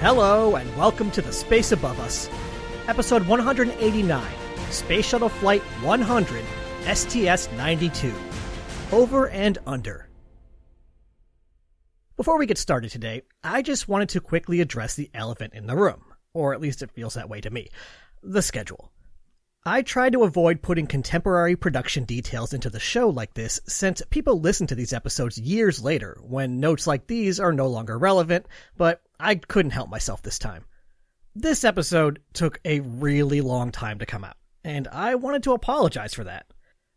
Hello, and welcome to the Space Above Us, episode 189, Space Shuttle Flight 100, STS-92, Over and Under. Before we get started today, I just wanted to quickly address the elephant in the room, or at least it feels that way to me, the schedule. I try to avoid putting contemporary production details into the show like this, since people listen to these episodes years later, when notes like these are no longer relevant, but I couldn't help myself this time. This episode took a really long time to come out, and I wanted to apologize for that.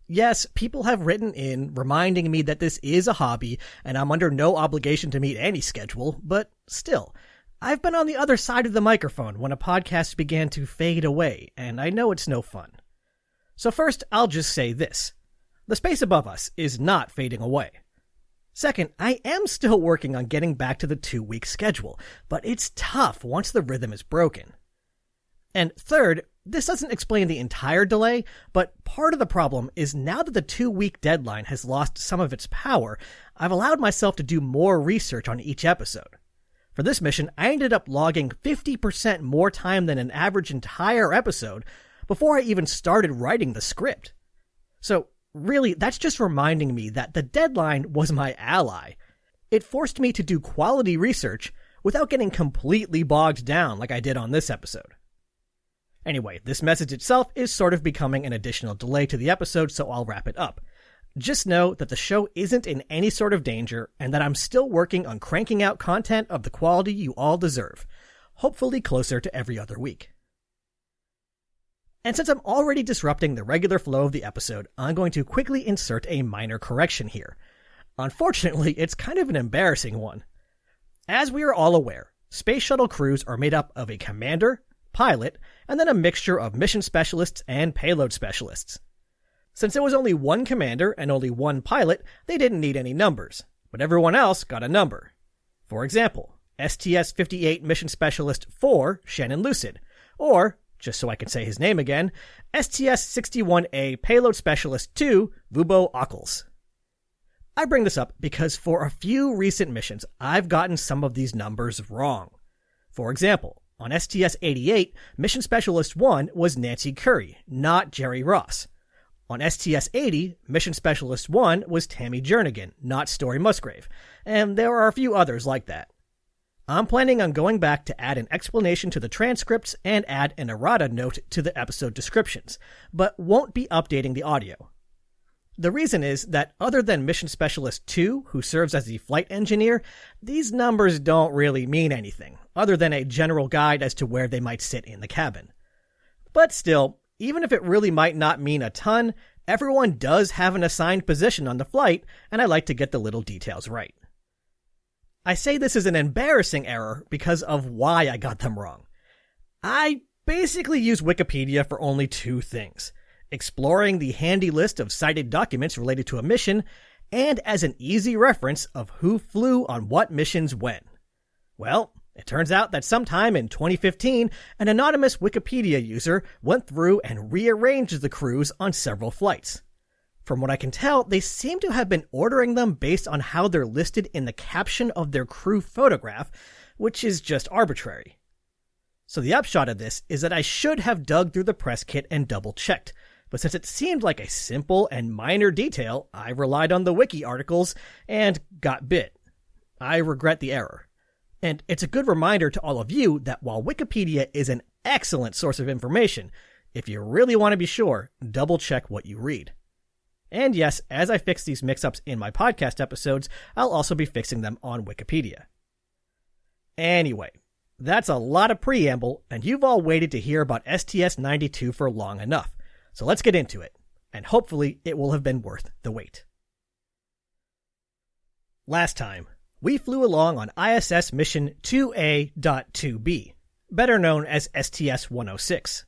Yes, people have written in reminding me that this is a hobby, and I'm under no obligation to meet any schedule, but still, I've been on the other side of the microphone when a podcast began to fade away, and I know it's no fun. So first, I'll just say this. The Space Above Us is not fading away. Second, I am still working on getting back to the 2-week schedule, but it's tough once the rhythm is broken. And third, this doesn't explain the entire delay, but part of the problem is now that the 2-week deadline has lost some of its power, I've allowed myself to do more research on each episode. For this mission, I ended up logging 50% more time than an average entire episode before I even started writing the script. So, really, that's just reminding me that the deadline was my ally. It forced me to do quality research without getting completely bogged down like I did on this episode. Anyway, this message itself is sort of becoming an additional delay to the episode, so I'll wrap it up. Just know that the show isn't in any sort of danger, and that I'm still working on cranking out content of the quality you all deserve, hopefully closer to every other week. And since I'm already disrupting the regular flow of the episode, I'm going to quickly insert a minor correction here. Unfortunately, it's kind of an embarrassing one. As we are all aware, space shuttle crews are made up of a commander, pilot, and then a mixture of mission specialists and payload specialists. Since there was only one commander and only one pilot, they didn't need any numbers, but everyone else got a number. For example, STS-58 Mission Specialist 4, Shannon Lucid, or, just so I can say his name again, STS-61A Payload Specialist 2, Vubo Ockels. I bring this up because for a few recent missions, I've gotten some of these numbers wrong. For example, on STS-88, Mission Specialist 1 was Nancy Curry, not Jerry Ross. On STS-80, Mission Specialist 1 was Tammy Jernigan, not Story Musgrave, and there are a few others like that. I'm planning on going back to add an explanation to the transcripts and add an errata note to the episode descriptions, but won't be updating the audio. The reason is that other than Mission Specialist 2, who serves as the flight engineer, these numbers don't really mean anything, other than a general guide as to where they might sit in the cabin. But still, even if it really might not mean a ton, everyone does have an assigned position on the flight, and I like to get the little details right. I say this is an embarrassing error because of why I got them wrong. I basically use Wikipedia for only two things: exploring the handy list of cited documents related to a mission, and as an easy reference of who flew on what missions when. Well, it turns out that sometime in 2015, an anonymous Wikipedia user went through and rearranged the crews on several flights. From what I can tell, they seem to have been ordering them based on how they're listed in the caption of their crew photograph, which is just arbitrary. So the upshot of this is that I should have dug through the press kit and double-checked, but since it seemed like a simple and minor detail, I relied on the wiki articles and got bit. I regret the error. And it's a good reminder to all of you that while Wikipedia is an excellent source of information, if you really want to be sure, double check what you read. And yes, as I fix these mix-ups in my podcast episodes, I'll also be fixing them on Wikipedia. Anyway, that's a lot of preamble, and you've all waited to hear about STS-92 for long enough. So let's get into it, and hopefully it will have been worth the wait. Last time, we flew along on ISS mission 2A.2B, better known as STS-106.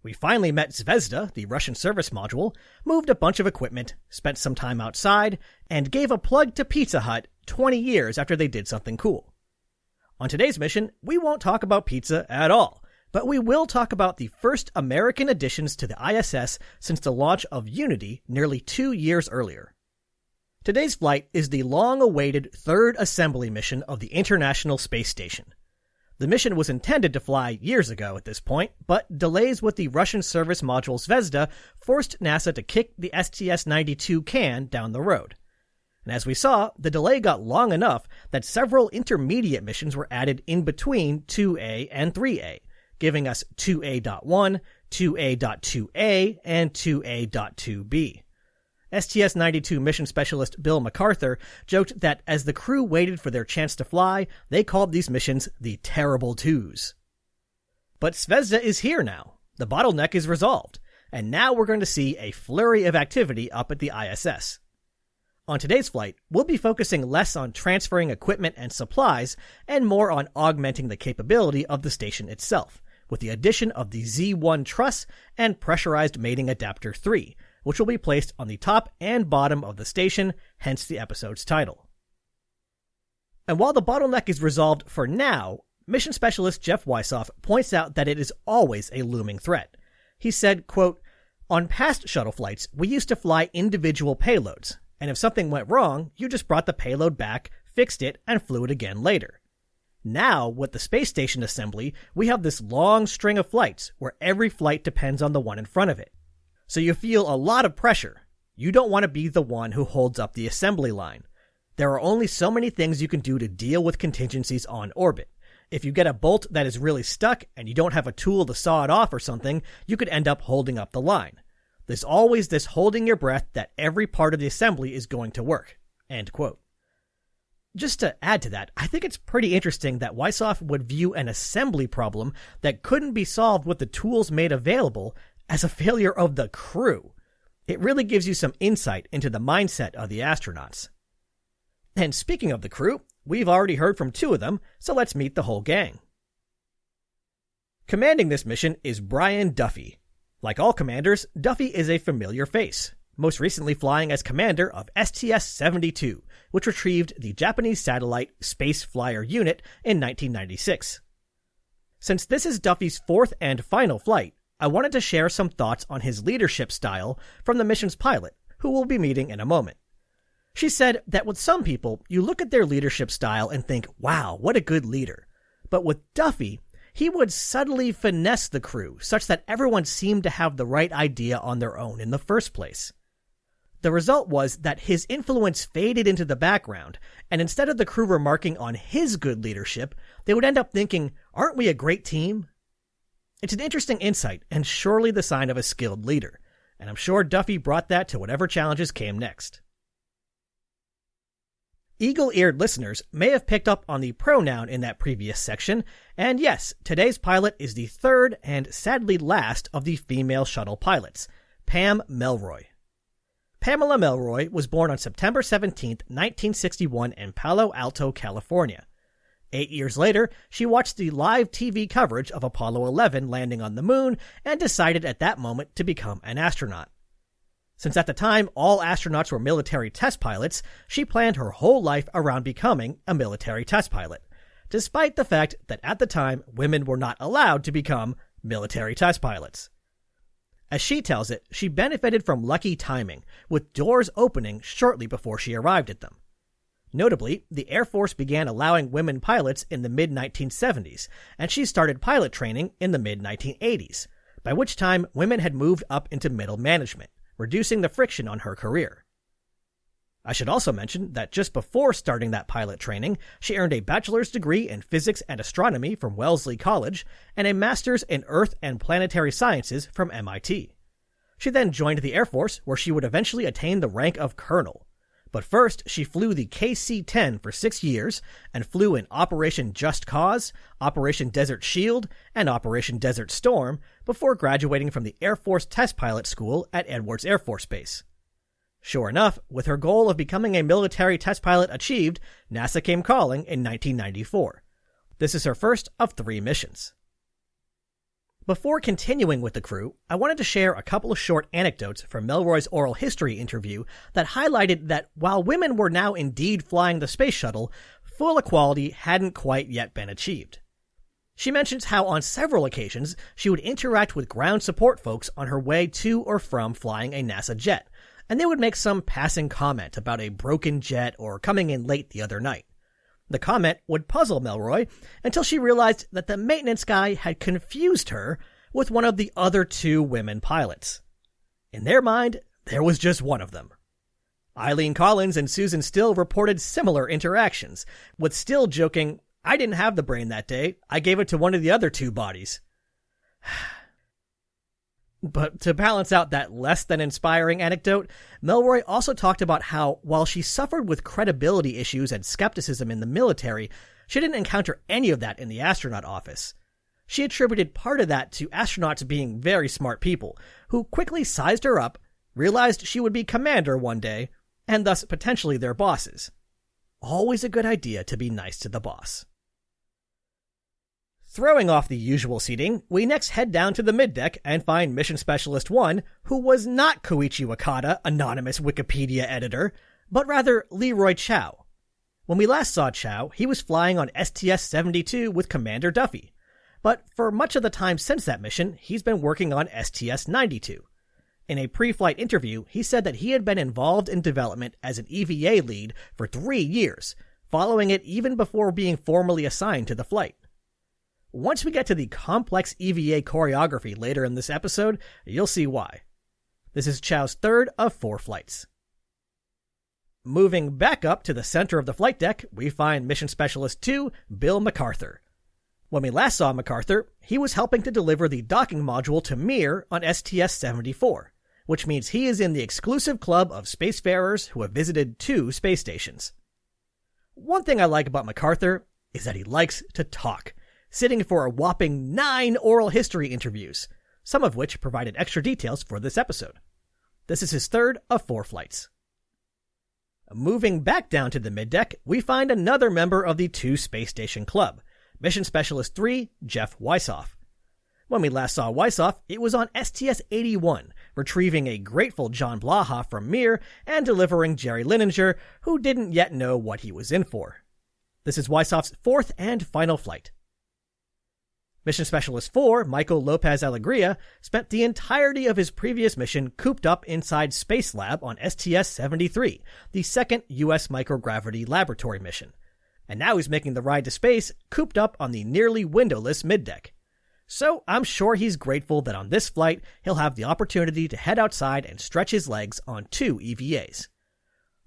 We finally met Zvezda, the Russian service module, moved a bunch of equipment, spent some time outside, and gave a plug to Pizza Hut 20 years after they did something cool. On today's mission, we won't talk about pizza at all, but we will talk about the first American additions to the ISS since the launch of Unity nearly 2 years earlier. Today's flight is the long-awaited third assembly mission of the International Space Station. The mission was intended to fly years ago at this point, but delays with the Russian service module Zvezda forced NASA to kick the STS-92 can down the road. And as we saw, the delay got long enough that several intermediate missions were added in between 2A and 3A, giving us 2A.1, 2A.2A, and 2A.2B. STS-92 mission specialist Bill MacArthur joked that as the crew waited for their chance to fly, they called these missions the Terrible Twos. But Zvezda is here now. The bottleneck is resolved, and now we're going to see a flurry of activity up at the ISS. On today's flight, we'll be focusing less on transferring equipment and supplies and more on augmenting the capability of the station itself, with the addition of the Z1 truss and pressurized mating adapter 3, which will be placed on the top and bottom of the station, hence the episode's title. And while the bottleneck is resolved for now, mission specialist Jeff Weissoff points out that it is always a looming threat. He said, quote, "On past shuttle flights, we used to fly individual payloads, and if something went wrong, you just brought the payload back, fixed it, and flew it again later. Now, with the space station assembly, we have this long string of flights where every flight depends on the one in front of it. So you feel a lot of pressure. You don't want to be the one who holds up the assembly line. There are only so many things you can do to deal with contingencies on orbit. If you get a bolt that is really stuck and you don't have a tool to saw it off or something, you could end up holding up the line. There's always this holding your breath that every part of the assembly is going to work." End quote. Just to add to that, I think it's pretty interesting that Weissoff would view an assembly problem that couldn't be solved with the tools made available as a failure of the crew. It really gives you some insight into the mindset of the astronauts. And speaking of the crew, we've already heard from two of them, so let's meet the whole gang. Commanding this mission is Brian Duffy. Like all commanders, Duffy is a familiar face, most recently flying as commander of STS-92, which retrieved the Japanese satellite Space Flyer unit in 1996. Since this is Duffy's fourth and final flight, I wanted to share some thoughts on his leadership style from the mission's pilot, who we'll be meeting in a moment. She said that with some people, you look at their leadership style and think, wow, what a good leader. But with Duffy, he would subtly finesse the crew such that everyone seemed to have the right idea on their own in the first place. The result was that his influence faded into the background, and instead of the crew remarking on his good leadership, they would end up thinking, aren't we a great team? It's an interesting insight and surely the sign of a skilled leader, and I'm sure Duffy brought that to whatever challenges came next. Eagle-eared listeners may have picked up on the pronoun in that previous section, and yes, today's pilot is the third and sadly last of the female shuttle pilots, Pam Melroy. Pamela Melroy was born on September 17, 1961 in Palo Alto, California. 8 years later, she watched the live TV coverage of Apollo 11 landing on the moon and decided at that moment to become an astronaut. Since at the time all astronauts were military test pilots, she planned her whole life around becoming a military test pilot, despite the fact that at the time women were not allowed to become military test pilots. As she tells it, she benefited from lucky timing, with doors opening shortly before she arrived at them. Notably, the Air Force began allowing women pilots in the mid-1970s, and she started pilot training in the mid-1980s, by which time women had moved up into middle management, reducing the friction on her career. I should also mention that just before starting that pilot training, she earned a bachelor's degree in physics and astronomy from Wellesley College and a master's in earth and planetary sciences from MIT. She then joined the Air Force, where she would eventually attain the rank of colonel. But first, she flew the KC-10 for 6 years and flew in Operation Just Cause, Operation Desert Shield, and Operation Desert Storm before graduating from the Air Force Test Pilot School at Edwards Air Force Base. Sure enough, with her goal of becoming a military test pilot achieved, NASA came calling in 1994. This is her first of 3 missions. Before continuing with the crew, I wanted to share a couple of short anecdotes from Melroy's oral history interview that highlighted that while women were now indeed flying the space shuttle, full equality hadn't quite yet been achieved. She mentions how on several occasions she would interact with ground support folks on her way to or from flying a NASA jet, and they would make some passing comment about a broken jet or coming in late the other night. The comment would puzzle Melroy until she realized that the maintenance guy had confused her with one of the other two women pilots. In their mind, there was just one of them. Eileen Collins and Susan Still reported similar interactions, with Still joking, "I didn't have the brain that day. I gave it to one of the other two bodies." But to balance out that less than inspiring anecdote, Melroy also talked about how, while she suffered with credibility issues and skepticism in the military, she didn't encounter any of that in the astronaut office. She attributed part of that to astronauts being very smart people, who quickly sized her up, realized she would be commander one day, and thus potentially their bosses. Always a good idea to be nice to the boss. Throwing off the usual seating, we next head down to the middeck and find Mission Specialist 1, who was not Koichi Wakata, anonymous Wikipedia editor, but rather Leroy Chow. When we last saw Chow, he was flying on STS-92 with Commander Duffy, but for much of the time since that mission, he's been working on STS-92. In a pre-flight interview, he said that he had been involved in development as an EVA lead for 3 years, following it even before being formally assigned to the flight. Once we get to the complex EVA choreography later in this episode, you'll see why. This is Chow's third of 4 flights. Moving back up to the center of the flight deck, we find Mission Specialist 2, Bill MacArthur. When we last saw MacArthur, he was helping to deliver the docking module to Mir on STS-74, which means he is in the exclusive club of spacefarers who have visited 2 space stations. One thing I like about MacArthur is that he likes to talk, sitting for a whopping 9 oral history interviews, some of which provided extra details for this episode. This is his third of 4 flights. Moving back down to the middeck, we find another member of the 2 space station club, Mission Specialist 3, Jeff Weissoff. When we last saw Weissoff, it was on STS-81, retrieving a grateful John Blaha from Mir and delivering Jerry Lininger, who didn't yet know what he was in for. This is Weissoff's 4th and final flight. Mission Specialist 4, Michael Lopez Alegria, spent the entirety of his previous mission cooped up inside Space Lab on STS-73, the second U.S. microgravity laboratory mission. And now he's making the ride to space cooped up on the nearly windowless middeck. So I'm sure he's grateful that on this flight he'll have the opportunity to head outside and stretch his legs on 2 EVAs.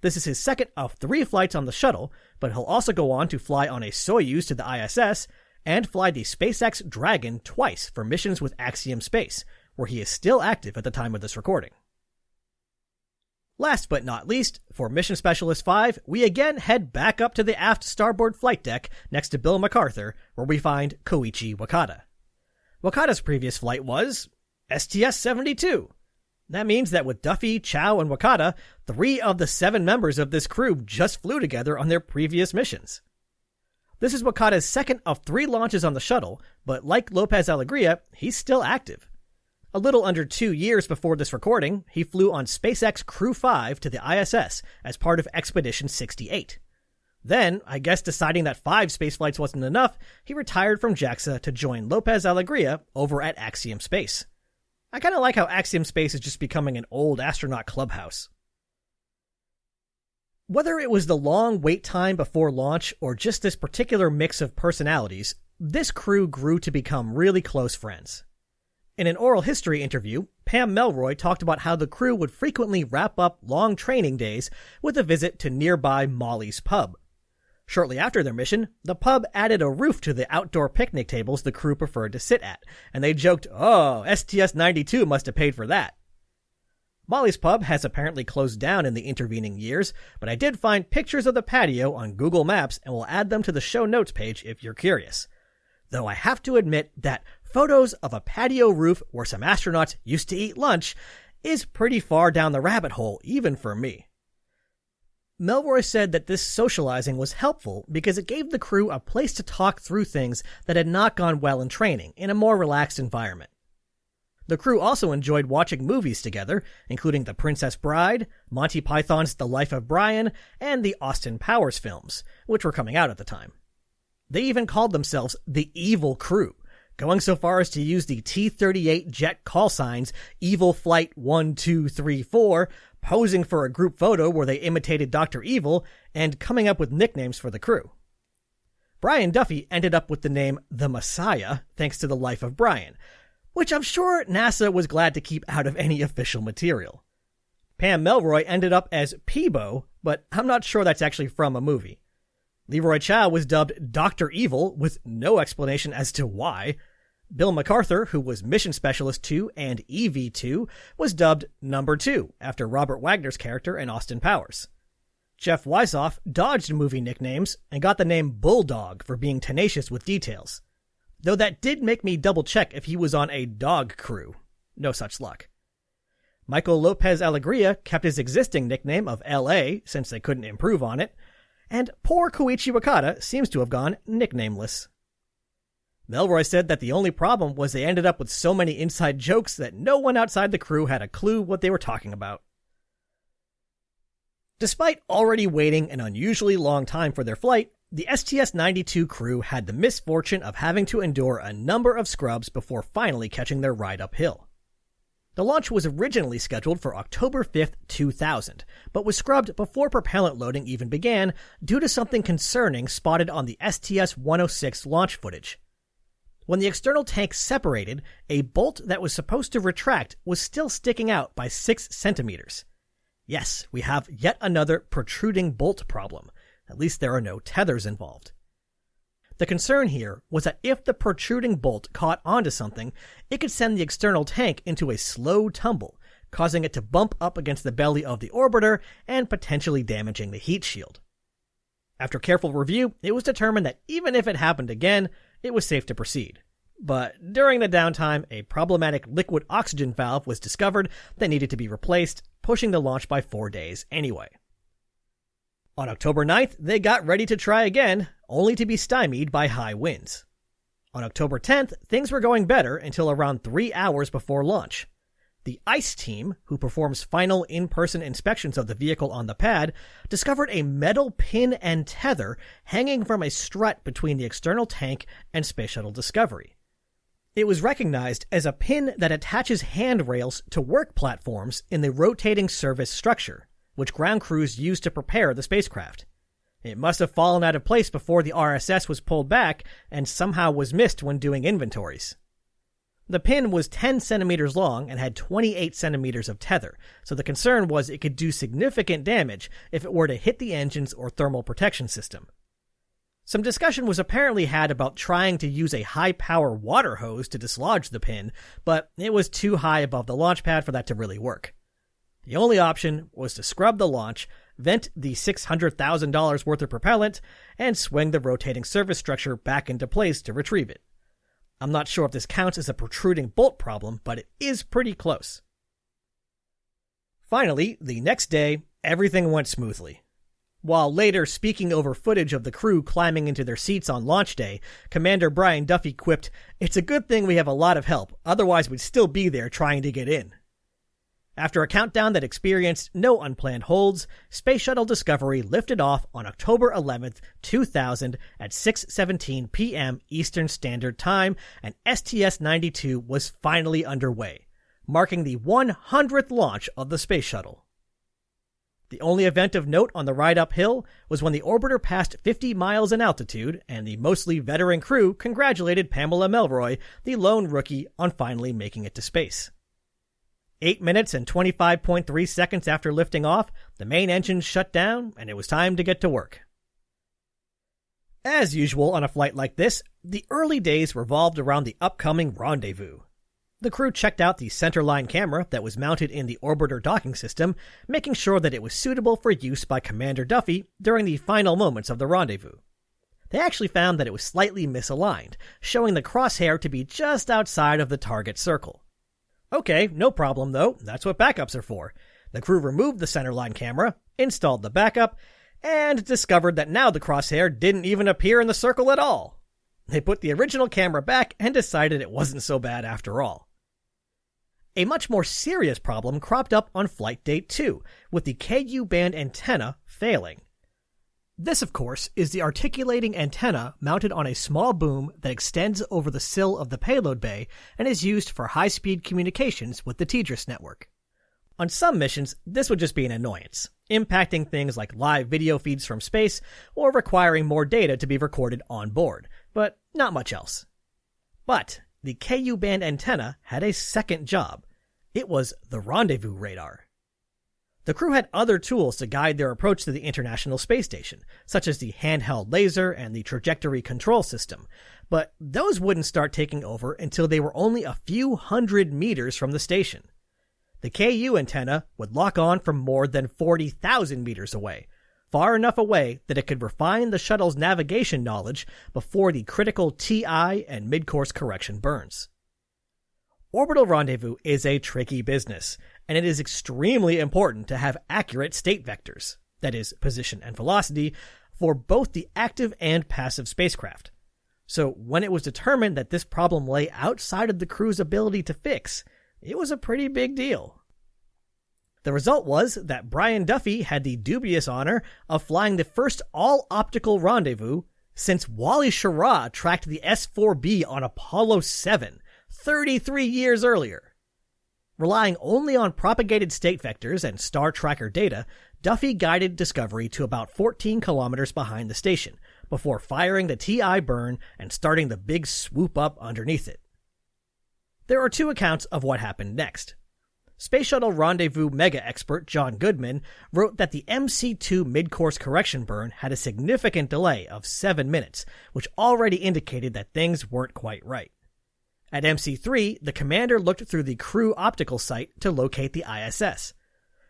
This is his second of 3 flights on the shuttle, but he'll also go on to fly on a Soyuz to the ISS and fly the SpaceX Dragon twice for missions with Axiom Space, where he is still active at the time of this recording. Last but not least, for Mission Specialist 5, we again head back up to the aft starboard flight deck next to Bill MacArthur, where we find Koichi Wakata. Wakata's previous flight was STS-72. That means that with Duffy, Chow, and Wakata, 3 of the 7 members of this crew just flew together on their previous missions. This is Wakata's second of 3 launches on the shuttle, but like Lopez Alegria, he's still active. A little under 2 years before this recording, he flew on SpaceX Crew 5 to the ISS as part of Expedition 68. Then, I guess deciding that 5 spaceflights wasn't enough, he retired from JAXA to join Lopez Alegria over at Axiom Space. I kind of like how Axiom Space is just becoming an old astronaut clubhouse. Whether it was the long wait time before launch or just this particular mix of personalities, this crew grew to become really close friends. In an oral history interview, Pam Melroy talked about how the crew would frequently wrap up long training days with a visit to nearby Molly's Pub. Shortly after their mission, the pub added a roof to the outdoor picnic tables the crew preferred to sit at, and they joked, "Oh, STS-92 must have paid for that." Molly's Pub has apparently closed down in the intervening years, but I did find pictures of the patio on Google Maps and will add them to the show notes page if you're curious. Though I have to admit that photos of a patio roof where some astronauts used to eat lunch is pretty far down the rabbit hole, even for me. Melroy said that this socializing was helpful because it gave the crew a place to talk through things that had not gone well in training in a more relaxed environment. The crew also enjoyed watching movies together, including The Princess Bride, Monty Python's The Life of Brian, and the Austin Powers films, which were coming out at the time. They even called themselves the Evil Crew, going so far as to use the T-38 jet call signs Evil Flight 1234, posing for a group photo where they imitated Dr. Evil, and coming up with nicknames for the crew. Brian Duffy ended up with the name The Messiah thanks to the life of Brian, which I'm sure NASA was glad to keep out of any official material. Pam Melroy ended up as Peebo, but I'm not sure that's actually from a movie. Leroy Chow was dubbed Dr. Evil with no explanation as to why. Bill MacArthur, who was Mission Specialist 2 and EV2, was dubbed Number 2 after Robert Wagner's character in Austin Powers. Jeff Wisoff dodged movie nicknames and got the name Bulldog for being tenacious with details. Though that did make me double check if he was on a dog crew. No such luck. Michael Lopez Alegria kept his existing nickname of LA since they couldn't improve on it, and poor Koichi Wakata seems to have gone nicknameless. Melroy said that the only problem was they ended up with so many inside jokes that no one outside the crew had a clue what they were talking about. Despite already waiting an unusually long time for their flight, the STS-92 crew had the misfortune of having to endure a number of scrubs before finally catching their ride uphill. The launch was originally scheduled for October 5th, 2000, but was scrubbed before propellant loading even began due to something concerning spotted on the STS-106 launch footage. When the external tank separated, a bolt that was supposed to retract was still sticking out by 6 centimeters. Yes, we have yet another protruding bolt problem. At least there are no tethers involved. The concern here was that if the protruding bolt caught onto something, it could send the external tank into a slow tumble, causing it to bump up against the belly of the orbiter and potentially damaging the heat shield. After careful review, it was determined that even if it happened again, it was safe to proceed. But during the downtime, a problematic liquid oxygen valve was discovered that needed to be replaced, pushing the launch by 4 days anyway. On October 9th, they got ready to try again, only to be stymied by high winds. On October 10th, things were going better until around 3 hours before launch. The ICE team, who performs final in-person inspections of the vehicle on the pad, discovered a metal pin and tether hanging from a strut between the external tank and Space Shuttle Discovery. It was recognized as a pin that attaches handrails to work platforms in the rotating service structure, which ground crews use to prepare the spacecraft. It must have fallen out of place before the RSS was pulled back and somehow was missed when doing inventories. The pin was 10 centimeters long and had 28 centimeters of tether, so the concern was it could do significant damage if it were to hit the engines or thermal protection system. Some discussion was apparently had about trying to use a high-power water hose to dislodge the pin, but it was too high above the launch pad for that to really work. The only option was to scrub the launch, vent the $600,000 worth of propellant, and swing the rotating service structure back into place to retrieve it. I'm not sure if this counts as a protruding bolt problem, but it is pretty close. Finally, the next day, everything went smoothly. While later speaking over footage of the crew climbing into their seats on launch day, Commander Brian Duffy quipped, "It's a good thing we have a lot of help, otherwise we'd still be there trying to get in." After a countdown that experienced no unplanned holds, Space Shuttle Discovery lifted off on October 11th, 2000 at 6:17 p.m. Eastern Standard Time, and STS-92 was finally underway, marking the 100th launch of the Space Shuttle. The only event of note on the ride uphill was when the orbiter passed 50 miles in altitude, and the mostly veteran crew congratulated Pamela Melroy, the lone rookie, on finally making it to space. 8 minutes and 25.3 seconds after lifting off, the main engines shut down, and it was time to get to work. As usual on a flight like this, the early days revolved around the upcoming rendezvous. The crew checked out the centerline camera that was mounted in the orbiter docking system, making sure that it was suitable for use by Commander Duffy during the final moments of the rendezvous. They actually found that it was slightly misaligned, showing the crosshair to be just outside of the target circle. Okay, no problem though, that's what backups are for. The crew removed the centerline camera, installed the backup, and discovered that now the crosshair didn't even appear in the circle at all. They put the original camera back and decided it wasn't so bad after all. A much more serious problem cropped up on Flight Day 2, with the KU-band antenna failing. This, of course, is the articulating antenna mounted on a small boom that extends over the sill of the payload bay and is used for high-speed communications with the TDRS network. On some missions, this would just be an annoyance, impacting things like live video feeds from space or requiring more data to be recorded on board, but not much else. But the Ku-band antenna had a second job. It was the rendezvous radar. The crew had other tools to guide their approach to the International Space Station, such as the handheld laser and the trajectory control system, but those wouldn't start taking over until they were only a few hundred meters from the station. The Ku antenna would lock on from more than 40,000 meters away, far enough away that it could refine the shuttle's navigation knowledge before the critical TI and mid-course correction burns. Orbital rendezvous is a tricky business, and it is extremely important to have accurate state vectors, that is, position and velocity, for both the active and passive spacecraft. So when it was determined that this problem lay outside of the crew's ability to fix, it was a pretty big deal. The result was that Brian Duffy had the dubious honor of flying the first all-optical rendezvous since Wally Schirra tracked the S-4B on Apollo 7, 33 years earlier. Relying only on propagated state vectors and star tracker data, Duffy guided Discovery to about 14 kilometers behind the station, before firing the TI burn and starting the big swoop up underneath it. There are two accounts of what happened next. Space Shuttle Rendezvous mega expert John Goodman wrote that the MC-2 mid-course correction burn had a significant delay of 7 minutes, which already indicated that things weren't quite right. At MC-3, the commander looked through the crew optical sight to locate the ISS.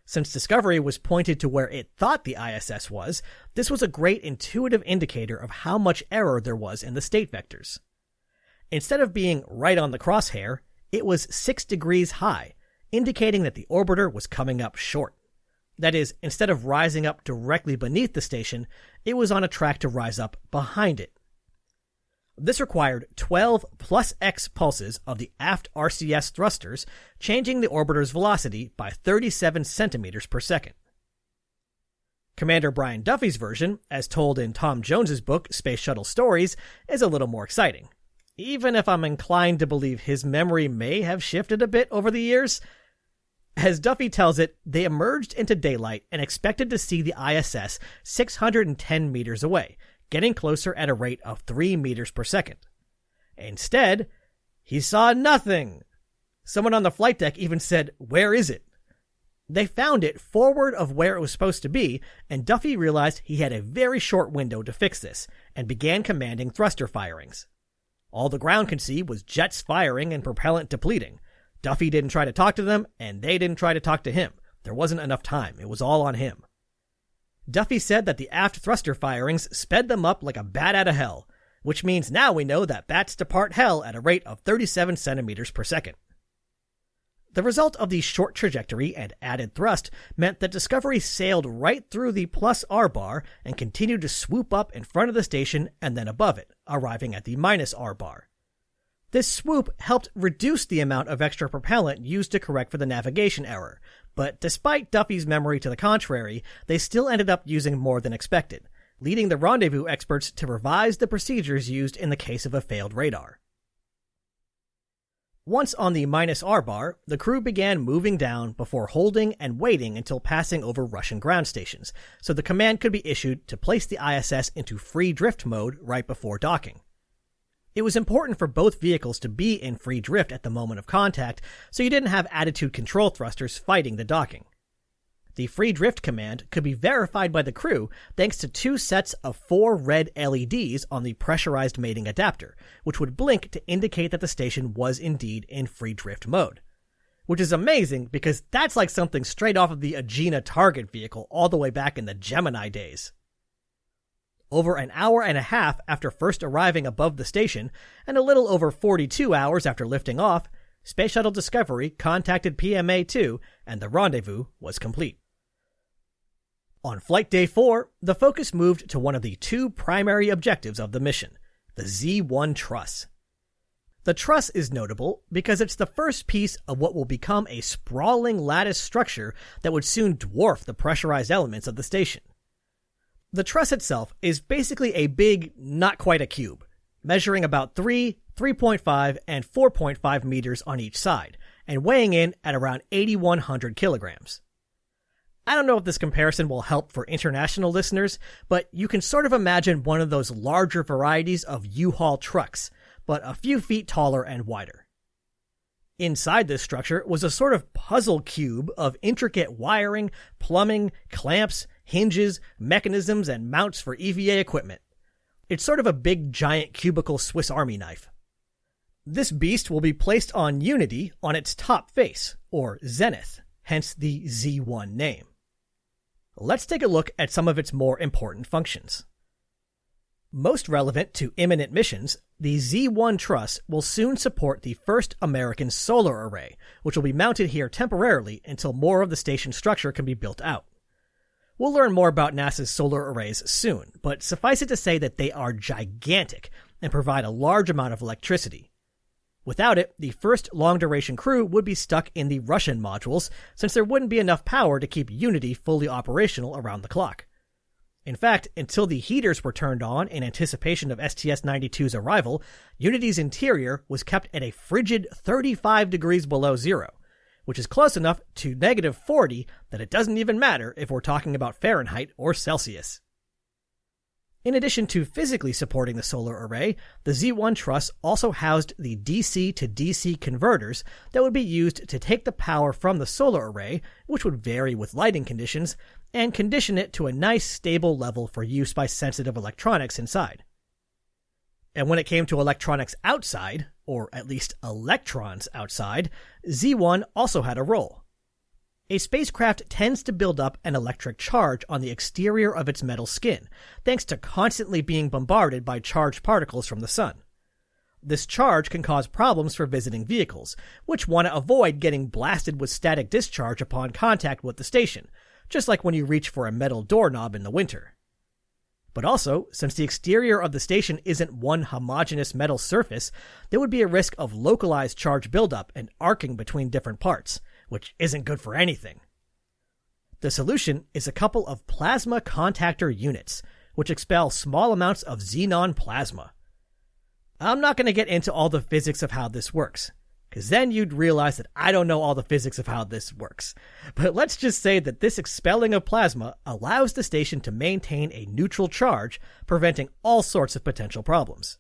Since Discovery was pointed to where it thought the ISS was, this was a great intuitive indicator of how much error there was in the state vectors. Instead of being right on the crosshair, it was 6 degrees high, indicating that the orbiter was coming up short. That is, instead of rising up directly beneath the station, it was on a track to rise up behind it. This required 12 plus X pulses of the aft RCS thrusters, changing the orbiter's velocity by 37 centimeters per second. Commander Brian Duffy's version, as told in Tom Jones's book Space Shuttle Stories, is a little more exciting. Even if I'm inclined to believe his memory may have shifted a bit over the years. As Duffy tells it, they emerged into daylight and expected to see the ISS 610 meters away, getting closer at a rate of 3 meters per second. Instead, he saw nothing. Someone on the flight deck even said, "Where is it?" They found it forward of where it was supposed to be, and Duffy realized he had a very short window to fix this, and began commanding thruster firings. All the ground could see was jets firing and propellant depleting. Duffy didn't try to talk to them, and they didn't try to talk to him. There wasn't enough time. It was all on him. Duffy said that the aft thruster firings sped them up like a bat out of hell, which means now we know that bats depart hell at a rate of 37 centimeters per second. The result of the short trajectory and added thrust meant that Discovery sailed right through the plus R bar and continued to swoop up in front of the station and then above it, arriving at the minus R bar. This swoop helped reduce the amount of extra propellant used to correct for the navigation error, but despite Duffy's memory to the contrary, they still ended up using more than expected, leading the rendezvous experts to revise the procedures used in the case of a failed radar. Once on the minus R bar, the crew began moving down before holding and waiting until passing over Russian ground stations, so the command could be issued to place the ISS into free drift mode right before docking. It was important for both vehicles to be in free drift at the moment of contact, so you didn't have attitude control thrusters fighting the docking. The free drift command could be verified by the crew thanks to 2 sets of 4 red LEDs on the pressurized mating adapter, which would blink to indicate that the station was indeed in free drift mode. Which is amazing because that's like something straight off of the Agena target vehicle all the way back in the Gemini days. Over an hour and a half after first arriving above the station, and a little over 42 hours after lifting off, Space Shuttle Discovery contacted PMA-2 and the rendezvous was complete. On Flight Day 4, the focus moved to one of the 2 primary objectives of the mission, the Z-1 truss. The truss is notable because it's the first piece of what will become a sprawling lattice structure that would soon dwarf the pressurized elements of the station. The truss itself is basically a big, not quite a cube, measuring about 3, 3.5, and 4.5 meters on each side, and weighing in at around 8,100 kilograms. I don't know if this comparison will help for international listeners, but you can sort of imagine one of those larger varieties of U-Haul trucks, but a few feet taller and wider. Inside this structure was a sort of puzzle cube of intricate wiring, plumbing, clamps, hinges, mechanisms, and mounts for EVA equipment. It's sort of a big giant cubicle Swiss Army knife. This beast will be placed on Unity on its top face, or zenith, hence the Z1 name. Let's take a look at some of its more important functions. Most relevant to imminent missions, the Z1 truss will soon support the first American solar array, which will be mounted here temporarily until more of the station structure can be built out. We'll learn more about NASA's solar arrays soon, but suffice it to say that they are gigantic and provide a large amount of electricity. Without it, the first long-duration crew would be stuck in the Russian modules, since there wouldn't be enough power to keep Unity fully operational around the clock. In fact, until the heaters were turned on in anticipation of STS-92's arrival, Unity's interior was kept at a frigid 35 degrees below zero, which is close enough to negative 40 that it doesn't even matter if we're talking about Fahrenheit or Celsius. In addition to physically supporting the solar array, the Z1 truss also housed the DC to DC converters that would be used to take the power from the solar array, which would vary with lighting conditions, and condition it to a nice stable level for use by sensitive electronics inside. And when it came to electronics outside, or at least electrons outside, Z1 also had a role. A spacecraft tends to build up an electric charge on the exterior of its metal skin, thanks to constantly being bombarded by charged particles from the sun. This charge can cause problems for visiting vehicles, which want to avoid getting blasted with static discharge upon contact with the station, just like when you reach for a metal doorknob in the winter. But also, since the exterior of the station isn't one homogeneous metal surface, there would be a risk of localized charge buildup and arcing between different parts, which isn't good for anything. The solution is a couple of plasma contactor units, which expel small amounts of xenon plasma. I'm not going to get into all the physics of how this works, because then you'd realize that I don't know all the physics of how this works. But let's just say that this expelling of plasma allows the station to maintain a neutral charge, preventing all sorts of potential problems.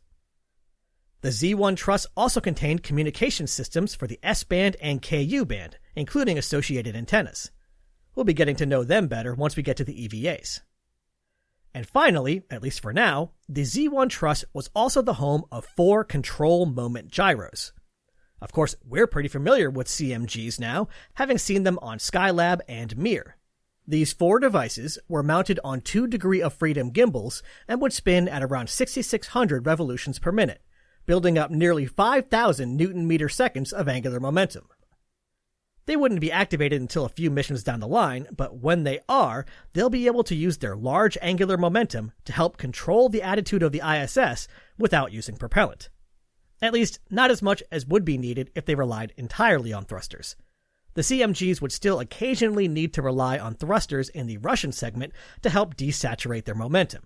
The Z1 truss also contained communication systems for the S-band and KU band, including associated antennas. We'll be getting to know them better once we get to the EVAs. And finally, at least for now, the Z1 truss was also the home of 4 control moment gyros. Of course, we're pretty familiar with CMGs now, having seen them on Skylab and Mir. These 4 devices were mounted on 2 degree of freedom gimbals and would spin at around 6,600 revolutions per minute, building up nearly 5,000 Newton-meter seconds of angular momentum. They wouldn't be activated until a few missions down the line, but when they are, they'll be able to use their large angular momentum to help control the attitude of the ISS without using propellant. At least, not as much as would be needed if they relied entirely on thrusters. The CMGs would still occasionally need to rely on thrusters in the Russian segment to help desaturate their momentum,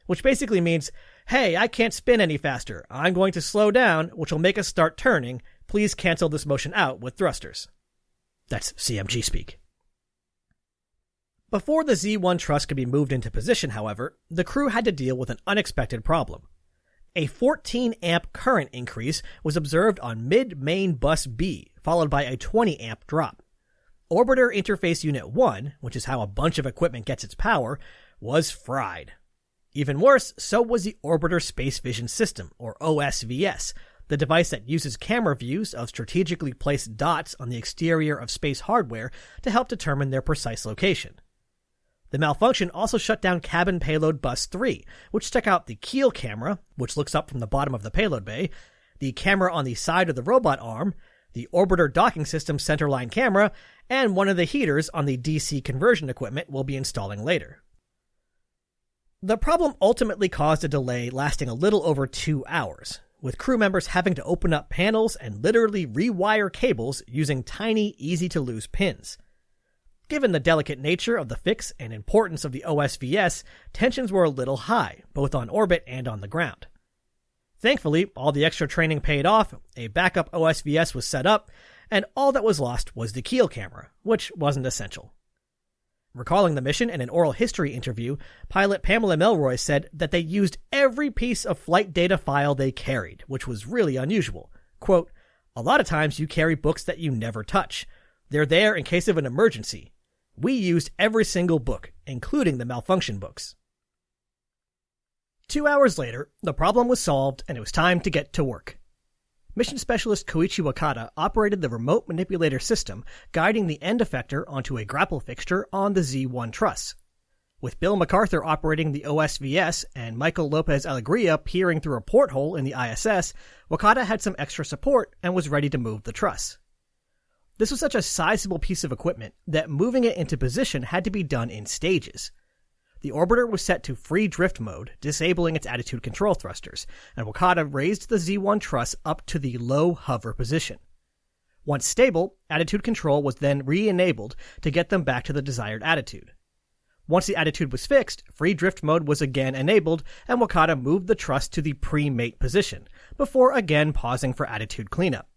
which basically means, hey, I can't spin any faster. I'm going to slow down, which will make us start turning. Please cancel this motion out with thrusters. That's CMG speak. Before the Z1 truss could be moved into position, however, the crew had to deal with an unexpected problem. A 14-amp current increase was observed on mid-main bus B, followed by a 20-amp drop. Orbiter Interface Unit 1, which is how a bunch of equipment gets its power, was fried. Even worse, so was the Orbiter Space Vision System, or OSVS, the device that uses camera views of strategically placed dots on the exterior of space hardware to help determine their precise location. The malfunction also shut down Cabin Payload Bus 3, which took out the keel camera, which looks up from the bottom of the payload bay, the camera on the side of the robot arm, the Orbiter Docking System centerline camera, and one of the heaters on the DC conversion equipment we'll be installing later. The problem ultimately caused a delay lasting a little over 2 hours, with crew members having to open up panels and literally rewire cables using tiny, easy-to-lose pins. Given the delicate nature of the fix and importance of the OSVS, tensions were a little high, both on orbit and on the ground. Thankfully, all the extra training paid off, a backup OSVS was set up, and all that was lost was the keel camera, which wasn't essential. Recalling the mission in an oral history interview, pilot Pamela Melroy said that they used every piece of flight data file they carried, which was really unusual. Quote, "A lot of times you carry books that you never touch. They're there in case of an emergency. We used every single book, including the malfunction books." 2 hours later, the problem was solved and it was time to get to work. Mission specialist Koichi Wakata operated the remote manipulator system, guiding the end effector onto a grapple fixture on the Z1 truss. With Bill MacArthur operating the OSVS and Michael Lopez Alegria peering through a porthole in the ISS, Wakata had some extra support and was ready to move the truss. This was such a sizable piece of equipment that moving it into position had to be done in stages. The orbiter was set to free drift mode, disabling its attitude control thrusters, and Wakata raised the Z1 truss up to the low hover position. Once stable, attitude control was then re-enabled to get them back to the desired attitude. Once the attitude was fixed, free drift mode was again enabled, and Wakata moved the truss to the pre-mate position, before again pausing for attitude cleanup.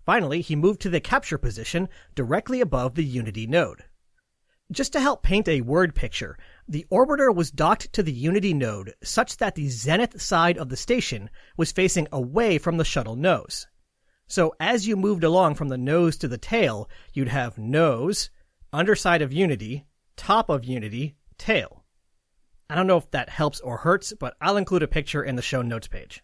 Finally, he moved to the capture position directly above the Unity node. Just to help paint a word picture, the orbiter was docked to the Unity node such that the zenith side of the station was facing away from the shuttle nose. So as you moved along from the nose to the tail, you'd have nose, underside of Unity, top of Unity, tail. I don't know if that helps or hurts, but I'll include a picture in the show notes page.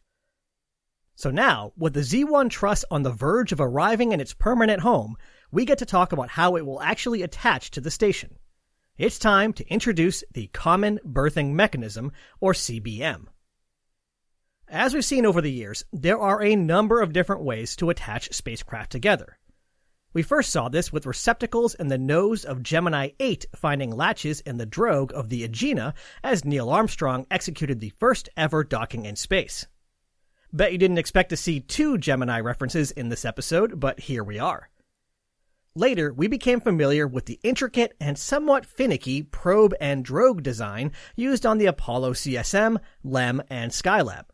So now, with the Z1 truss on the verge of arriving in its permanent home, we get to talk about how it will actually attach to the station. It's time to introduce the Common Berthing Mechanism, or CBM. As we've seen over the years, there are a number of different ways to attach spacecraft together. We first saw this with receptacles in the nose of Gemini 8 finding latches in the drogue of the Agena as Neil Armstrong executed the first ever docking in space. Bet you didn't expect to see 2 Gemini references in this episode, but here we are. Later, we became familiar with the intricate and somewhat finicky probe and drogue design used on the Apollo CSM, LEM, and Skylab.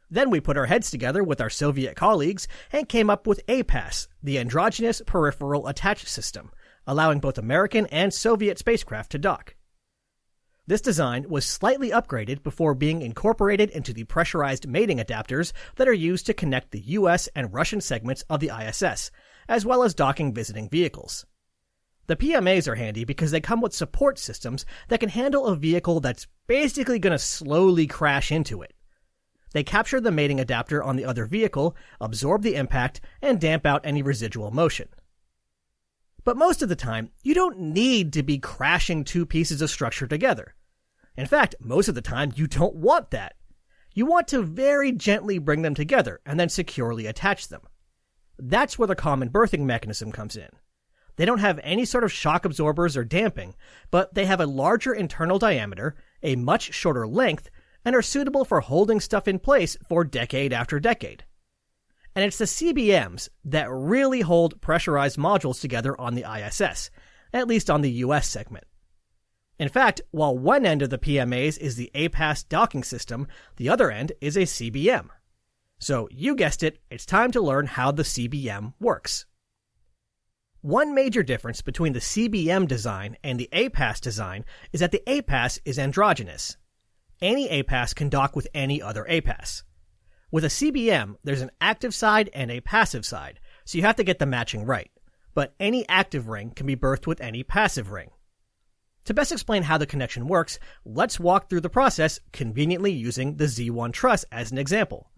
Then we put our heads together with our Soviet colleagues and came up with APAS, the Androgynous Peripheral Attach System, allowing both American and Soviet spacecraft to dock. This design was slightly upgraded before being incorporated into the pressurized mating adapters that are used to connect the US and Russian segments of the ISS, as well as docking visiting vehicles. The PMAs are handy because they come with support systems that can handle a vehicle that's basically going to slowly crash into it. They capture the mating adapter on the other vehicle, absorb the impact, and damp out any residual motion. But most of the time, you don't need to be crashing 2 pieces of structure together. In fact, most of the time, you don't want that. You want to very gently bring them together and then securely attach them. That's where the common berthing mechanism comes in. They don't have any sort of shock absorbers or damping, but they have a larger internal diameter, a much shorter length, and are suitable for holding stuff in place for decade after decade. And it's the CBMs that really hold pressurized modules together on the ISS, at least on the US segment. In fact, while one end of the PMAs is the APAS docking system, the other end is a CBM. So, you guessed it, it's time to learn how the CBM works. One major difference between the CBM design and the APAS design is that the APAS is androgynous. Any APAS can dock with any other APAS. With a CBM, there's an active side and a passive side, so you have to get the matching right. But any active ring can be berthed with any passive ring. To best explain how the connection works, let's walk through the process, conveniently using the Z1 truss as an example.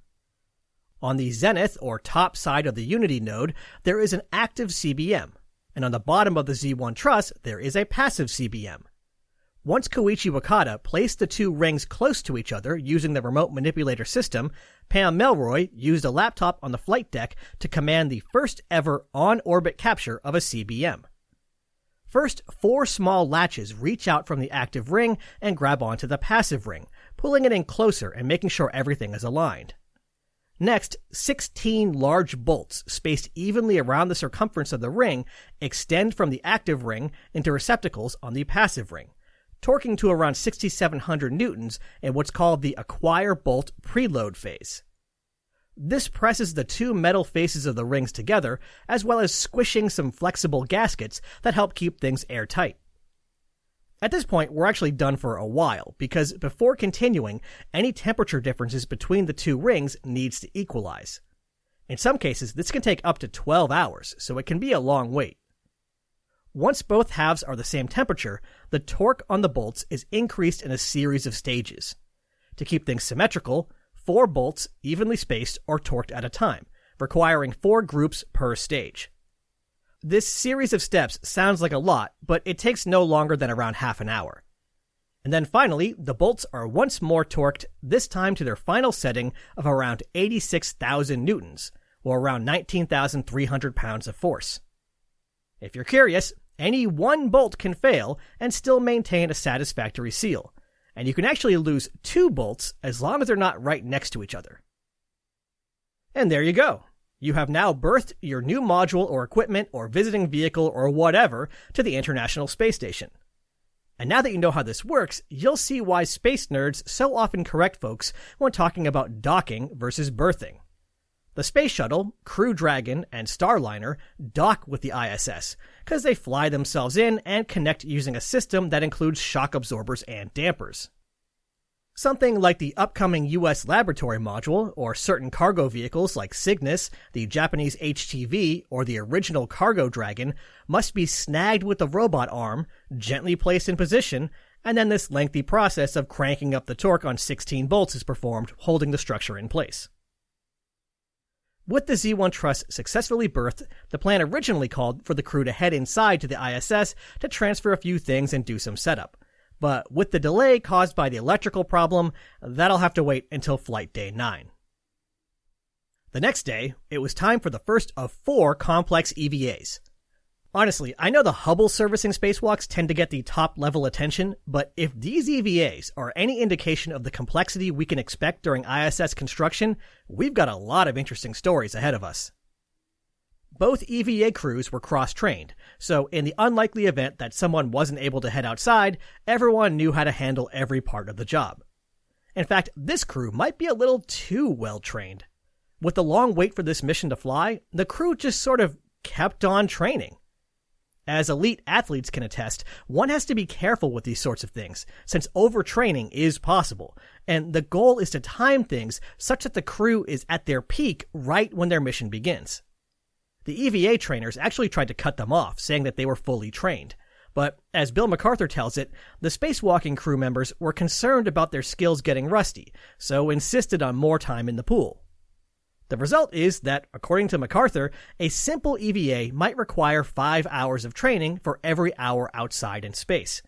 On the zenith, or top side of the Unity node, there is an active CBM, and on the bottom of the Z1 truss, there is a passive CBM. Once Koichi Wakata placed the 2 rings close to each other using the remote manipulator system, Pam Melroy used a laptop on the flight deck to command the first ever on-orbit capture of a CBM. First, 4 small latches reach out from the active ring and grab onto the passive ring, pulling it in closer and making sure everything is aligned. Next, 16 large bolts spaced evenly around the circumference of the ring extend from the active ring into receptacles on the passive ring, torquing to around 6,700 newtons in what's called the acquire bolt preload phase. This presses the two metal faces of the rings together, as well as squishing some flexible gaskets that help keep things airtight. At this point, we're actually done for a while, because before continuing, any temperature differences between the two rings needs to equalize. In some cases, this can take up to 12 hours, so it can be a long wait. Once both halves are the same temperature, the torque on the bolts is increased in a series of stages. To keep things symmetrical, 4 bolts, evenly spaced, are torqued at a time, requiring 4 groups per stage. This series of steps sounds like a lot, but it takes no longer than around half an hour. And then finally, the bolts are once more torqued, this time to their final setting of around 86,000 newtons, or around 19,300 pounds of force. If you're curious, any one bolt can fail and still maintain a satisfactory seal, and you can actually lose 2 bolts as long as they're not right next to each other. And there you go. You have now berthed your new module or equipment or visiting vehicle or whatever to the International Space Station. And now that you know how this works, you'll see why space nerds so often correct folks when talking about docking versus berthing. The Space Shuttle, Crew Dragon, and Starliner dock with the ISS because they fly themselves in and connect using a system that includes shock absorbers and dampers. Something like the upcoming US laboratory module, or certain cargo vehicles like Cygnus, the Japanese HTV, or the original Cargo Dragon, must be snagged with the robot arm, gently placed in position, and then this lengthy process of cranking up the torque on 16 bolts is performed, holding the structure in place. With the Z1 truss successfully berthed, the plan originally called for the crew to head inside to the ISS to transfer a few things and do some setup. But with the delay caused by the electrical problem, that'll have to wait until flight day 9. The next day, it was time for the first of 4 complex EVAs. Honestly, I know the Hubble servicing spacewalks tend to get the top-level attention, but if these EVAs are any indication of the complexity we can expect during ISS construction, we've got a lot of interesting stories ahead of us. Both EVA crews were cross-trained, so in the unlikely event that someone wasn't able to head outside, everyone knew how to handle every part of the job. In fact, this crew might be a little too well-trained. With the long wait for this mission to fly, the crew just sort of kept on training. As elite athletes can attest, one has to be careful with these sorts of things, since overtraining is possible, and the goal is to time things such that the crew is at their peak right when their mission begins. The EVA trainers actually tried to cut them off, saying that they were fully trained. But, as Bill MacArthur tells it, the spacewalking crew members were concerned about their skills getting rusty, so insisted on more time in the pool. The result is that, according to MacArthur, a simple EVA might require 5 hours of training for every hour outside in space,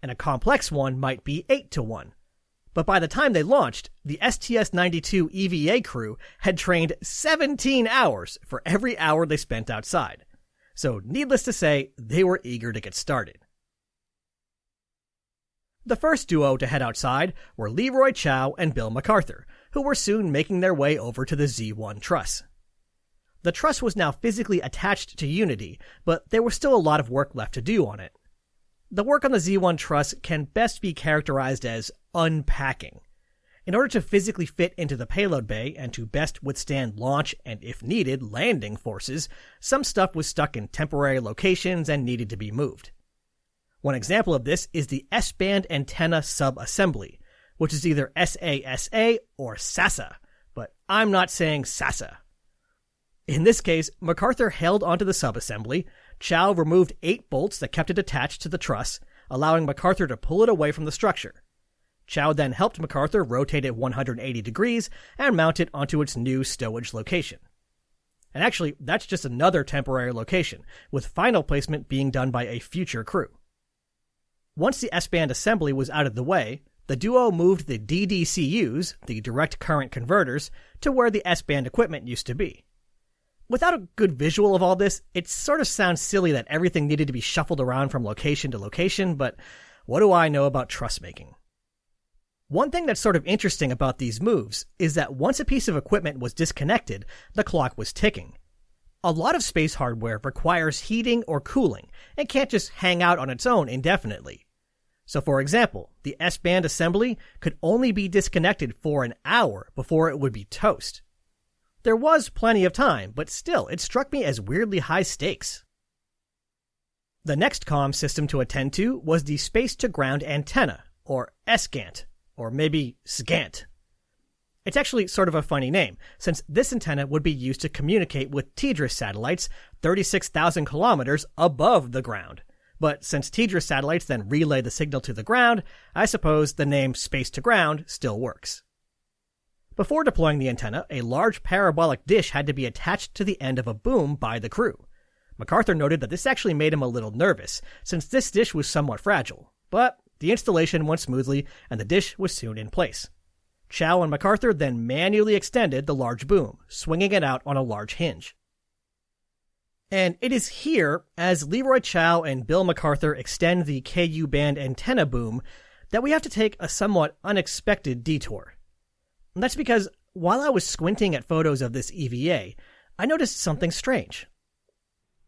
and a complex one might be 8-to-1. But by the time they launched, the STS-92 EVA crew had trained 17 hours for every hour they spent outside. So needless to say, they were eager to get started. The first duo to head outside were Leroy Chow and Bill MacArthur, who were soon making their way over to the Z1 truss. The truss was now physically attached to Unity, but there was still a lot of work left to do on it. The work on the Z1 truss can best be characterized as unpacking. In order to physically fit into the payload bay and to best withstand launch and, if needed, landing forces, some stuff was stuck in temporary locations and needed to be moved. One example of this is the S-band antenna sub-assembly, which is either SASA or SASA, but I'm not saying SASA. In this case, MacArthur held onto the sub-assembly, Chow removed 8 bolts that kept it attached to the truss, allowing MacArthur to pull it away from the structure. Chow then helped MacArthur rotate it 180 degrees and mount it onto its new stowage location. And actually, that's just another temporary location, with final placement being done by a future crew. Once the S-band assembly was out of the way, the duo moved the DDCUs, the direct current converters, to where the S-band equipment used to be. Without a good visual of all this, it sort of sounds silly that everything needed to be shuffled around from location to location, but what do I know about truss making? One thing that's sort of interesting about these moves is that once a piece of equipment was disconnected, the clock was ticking. A lot of space hardware requires heating or cooling and can't just hang out on its own indefinitely. So for example, the S-band assembly could only be disconnected for an hour before it would be toast. There was plenty of time, but still, it struck me as weirdly high stakes. The next comm system to attend to was the Space-to-Ground Antenna, or SGANT, or maybe SGANT. It's actually sort of a funny name, since this antenna would be used to communicate with TDRS satellites 36,000 kilometers above the ground. But since TDRS satellites then relay the signal to the ground, I suppose the name Space-to-Ground still works. Before deploying the antenna, a large parabolic dish had to be attached to the end of a boom by the crew. MacArthur noted that this actually made him a little nervous, since this dish was somewhat fragile, but the installation went smoothly and the dish was soon in place. Chow and MacArthur then manually extended the large boom, swinging it out on a large hinge. And it is here, as Leroy Chow and Bill MacArthur extend the Ku-band antenna boom, that we have to take a somewhat unexpected detour. And that's because while I was squinting at photos of this EVA, I noticed something strange.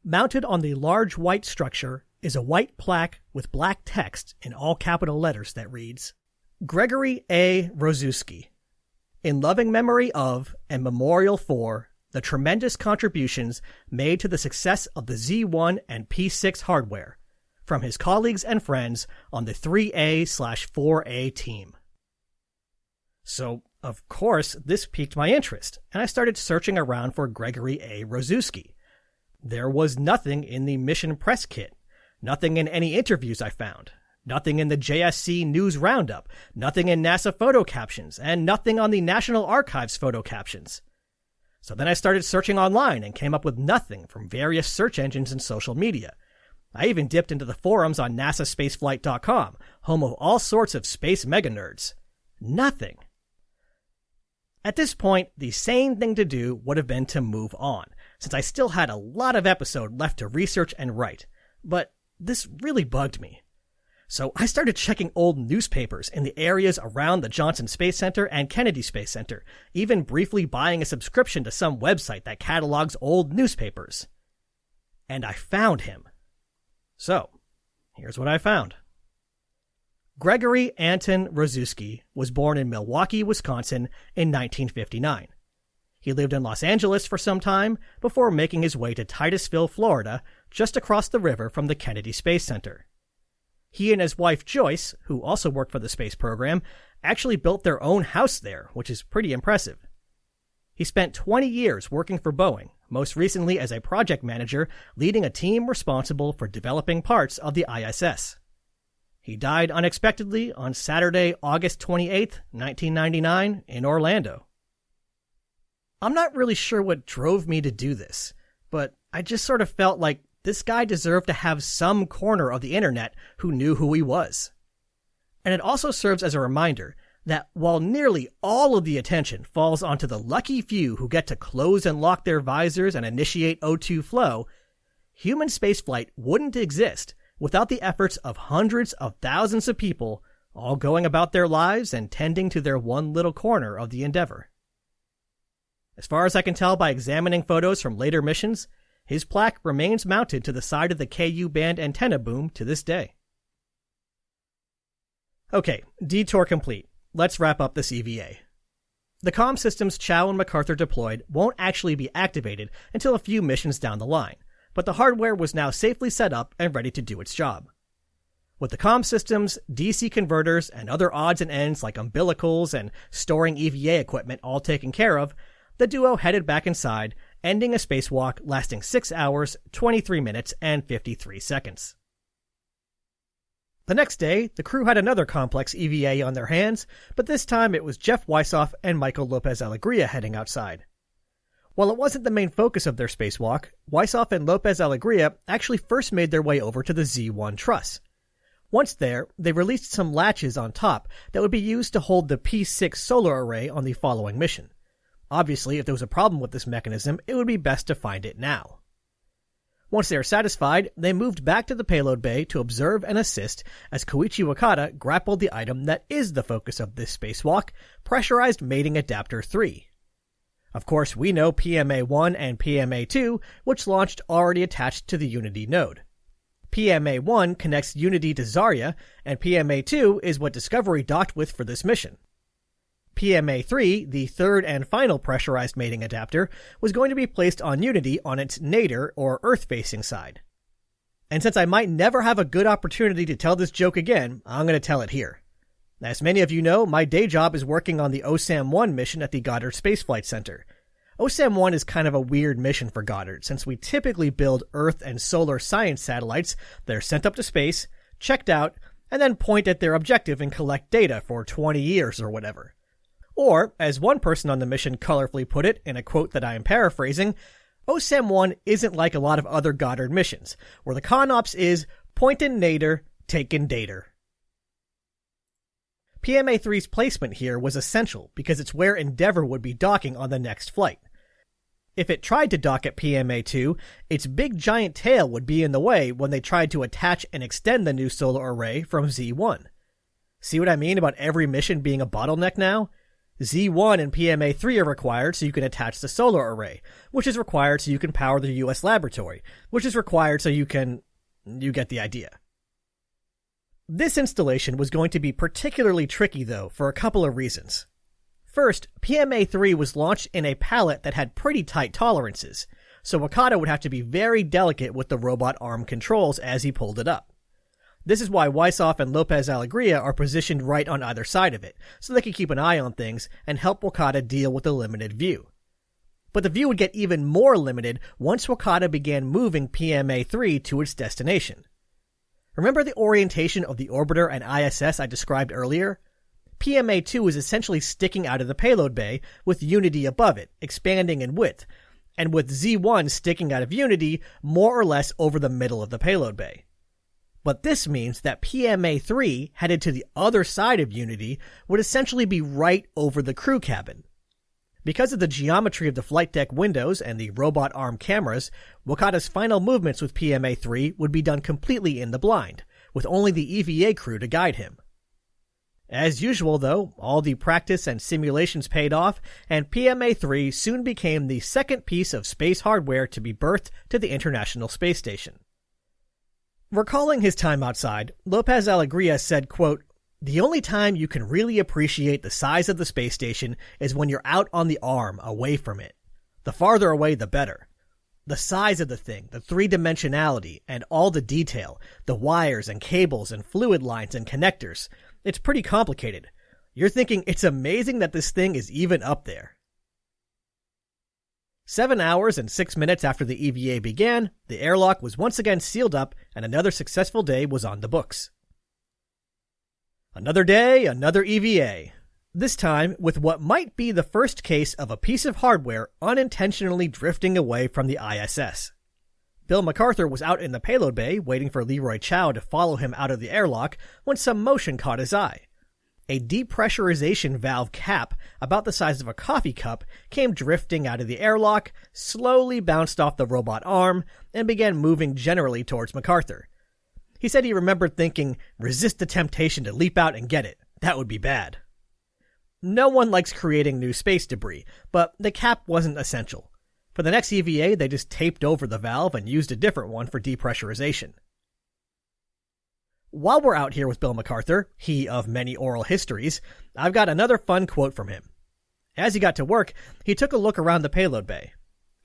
Mounted on the large white structure is a white plaque with black text in all capital letters that reads, Gregory A. Rozuski, in loving memory of and memorial for the tremendous contributions made to the success of the Z1 and P6 hardware from his colleagues and friends on the 3A/4A team. So, of course, this piqued my interest, and I started searching around for Gregory A. Rozuski. There was nothing in the mission press kit, nothing in any interviews I found, nothing in the JSC News Roundup, nothing in NASA photo captions, and nothing on the National Archives photo captions. So then I started searching online and came up with nothing from various search engines and social media. I even dipped into the forums on nasaspaceflight.com, home of all sorts of space mega-nerds. Nothing. At this point, the sane thing to do would have been to move on, since I still had a lot of episode left to research and write. But this really bugged me. So I started checking old newspapers in the areas around the Johnson Space Center and Kennedy Space Center, even briefly buying a subscription to some website that catalogs old newspapers. And I found him. So, here's what I found. Gregory Anton Rozuski was born in Milwaukee, Wisconsin in 1959. He lived in Los Angeles for some time before making his way to Titusville, Florida, just across the river from the Kennedy Space Center. He and his wife Joyce, who also worked for the space program, actually built their own house there, which is pretty impressive. He spent 20 years working for Boeing, most recently as a project manager leading a team responsible for developing parts of the ISS. He died unexpectedly on Saturday, August 28, 1999, in Orlando. I'm not really sure what drove me to do this, but I just sort of felt like this guy deserved to have some corner of the internet who knew who he was. And it also serves as a reminder that while nearly all of the attention falls onto the lucky few who get to close and lock their visors and initiate O2 flow, human spaceflight wouldn't exist without the efforts of hundreds of thousands of people all going about their lives and tending to their one little corner of the endeavor. As far as I can tell by examining photos from later missions, his plaque remains mounted to the side of the Ku-band antenna boom to this day. Okay, detour complete. Let's wrap up this EVA. The comm systems Chow and MacArthur deployed won't actually be activated until a few missions down the line, but the hardware was now safely set up and ready to do its job. With the comm systems, DC converters, and other odds and ends like umbilicals and storing EVA equipment all taken care of, the duo headed back inside, ending a spacewalk lasting 6 hours, 23 minutes, and 53 seconds. The next day, the crew had another complex EVA on their hands, but this time it was Jeff Weissoff and Michael Lopez Alegria heading outside. While it wasn't the main focus of their spacewalk, Weissoff and Lopez Alegria actually first made their way over to the Z1 truss. Once there, they released some latches on top that would be used to hold the P6 solar array on the following mission. Obviously, if there was a problem with this mechanism, it would be best to find it now. Once they were satisfied, they moved back to the payload bay to observe and assist as Koichi Wakata grappled the item that is the focus of this spacewalk, Pressurized Mating Adapter 3. Of course, we know PMA-1 and PMA-2, which launched already attached to the Unity node. PMA-1 connects Unity to Zarya, and PMA-2 is what Discovery docked with for this mission. PMA-3, the third and final pressurized mating adapter, was going to be placed on Unity on its nadir or Earth-facing side. And since I might never have a good opportunity to tell this joke again, I'm going to tell it here. As many of you know, my day job is working on the OSAM-1 mission at the Goddard Space Flight Center. OSAM-1 is kind of a weird mission for Goddard, since we typically build Earth and solar science satellites that are sent up to space, checked out, and then point at their objective and collect data for 20 years or whatever. Or, as one person on the mission colorfully put it in a quote that I am paraphrasing, OSAM-1 isn't like a lot of other Goddard missions, where the ConOps is pointin' nadir, takin' dater. PMA-3's placement here was essential because it's where Endeavour would be docking on the next flight. If it tried to dock at PMA-2, its big giant tail would be in the way when they tried to attach and extend the new solar array from Z1. See what I mean about every mission being a bottleneck now? Z1 and PMA-3 are required so you can attach the solar array, which is required so you can power the US laboratory, which is required so you get the idea. This installation was going to be particularly tricky though for a couple of reasons. First, PMA-3 was launched in a pallet that had pretty tight tolerances, so Wakata would have to be very delicate with the robot arm controls as he pulled it up. This is why Weissoff and Lopez Alegria are positioned right on either side of it, so they can keep an eye on things and help Wakata deal with the limited view. But the view would get even more limited once Wakata began moving PMA-3 to its destination. Remember the orientation of the orbiter and ISS I described earlier? PMA-2 is essentially sticking out of the payload bay with Unity above it, expanding in width, and with Z1 sticking out of Unity more or less over the middle of the payload bay. But this means that PMA-3, headed to the other side of Unity, would essentially be right over the crew cabin. Because of the geometry of the flight deck windows and the robot arm cameras, Wakata's final movements with PMA-3 would be done completely in the blind, with only the EVA crew to guide him. As usual though, all the practice and simulations paid off, and PMA-3 soon became the second piece of space hardware to be birthed to the International Space Station. Recalling his time outside, Lopez Alegria said, quote, "The only time you can really appreciate the size of the space station is when you're out on the arm, away from it. The farther away, the better. The size of the thing, the three-dimensionality, and all the detail, the wires and cables and fluid lines and connectors, it's pretty complicated. You're thinking it's amazing that this thing is even up there." 7 hours and 6 minutes after the EVA began, the airlock was once again sealed up and another successful day was on the books. Another day, another EVA. This time with what might be the first case of a piece of hardware unintentionally drifting away from the ISS. Bill MacArthur was out in the payload bay waiting for Leroy Chow to follow him out of the airlock when some motion caught his eye. A depressurization valve cap about the size of a coffee cup came drifting out of the airlock, slowly bounced off the robot arm, and began moving generally towards MacArthur. He said he remembered thinking, resist the temptation to leap out and get it. That would be bad. No one likes creating new space debris, but the cap wasn't essential. For the next EVA, they just taped over the valve and used a different one for depressurization. While we're out here with Bill MacArthur, he of many oral histories, I've got another fun quote from him. As he got to work, he took a look around the payload bay.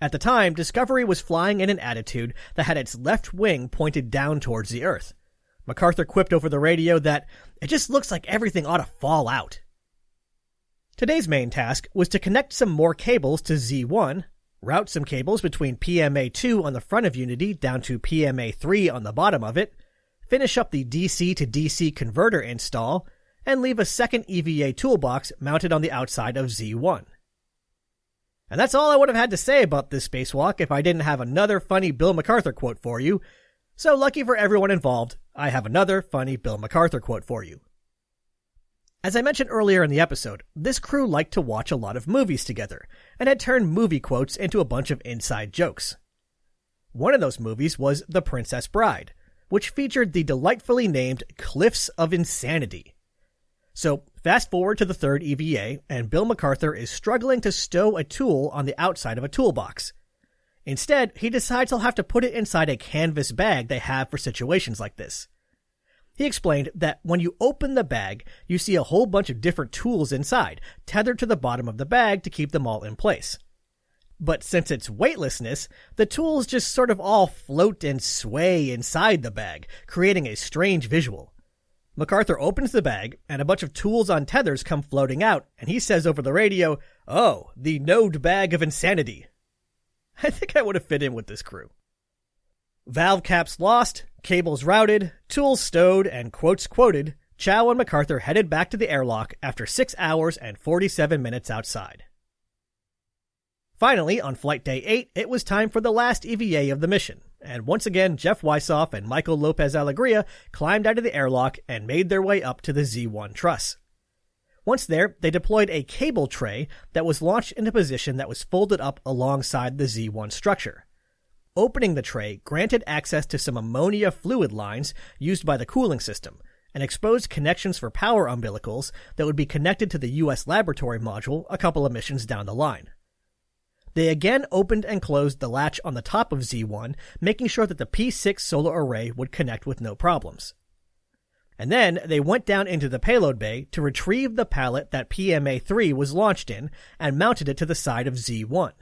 At the time, Discovery was flying in an attitude that had its left wing pointed down towards the Earth. MacArthur quipped over the radio that it just looks like everything ought to fall out. Today's main task was to connect some more cables to Z1, route some cables between PMA-2 on the front of Unity down to PMA-3 on the bottom of it, finish up the DC to DC converter install, and leave a second EVA toolbox mounted on the outside of Z1. And that's all I would have had to say about this spacewalk if I didn't have another funny Bill MacArthur quote for you. So lucky for everyone involved, I have another funny Bill MacArthur quote for you. As I mentioned earlier in the episode, this crew liked to watch a lot of movies together, and had turned movie quotes into a bunch of inside jokes. One of those movies was The Princess Bride, which featured the delightfully named Cliffs of Insanity. So, fast forward to the third EVA, and Bill MacArthur is struggling to stow a tool on the outside of a toolbox. Instead, he decides he'll have to put it inside a canvas bag they have for situations like this. He explained that when you open the bag, you see a whole bunch of different tools inside, tethered to the bottom of the bag to keep them all in place. But since it's weightlessness, the tools just sort of all float and sway inside the bag, creating a strange visual. MacArthur opens the bag, and a bunch of tools on tethers come floating out, and he says over the radio, "Oh, the node bag of insanity." I think I would have fit in with this crew. Valve caps lost, cables routed, tools stowed, and quotes quoted, Chow and MacArthur headed back to the airlock after 6 hours and 47 minutes outside. Finally, on Flight Day 8, it was time for the last EVA of the mission, and once again Jeff Weissoff and Michael Lopez Alegria climbed out of the airlock and made their way up to the Z1 truss. Once there, they deployed a cable tray that was launched in a position that was folded up alongside the Z1 structure. Opening the tray granted access to some ammonia fluid lines used by the cooling system, and exposed connections for power umbilicals that would be connected to the U.S. laboratory module a couple of missions down the line. They again opened and closed the latch on the top of Z1, making sure that the P6 solar array would connect with no problems. And then they went down into the payload bay to retrieve the pallet that PMA-3 was launched in and mounted it to the side of Z1.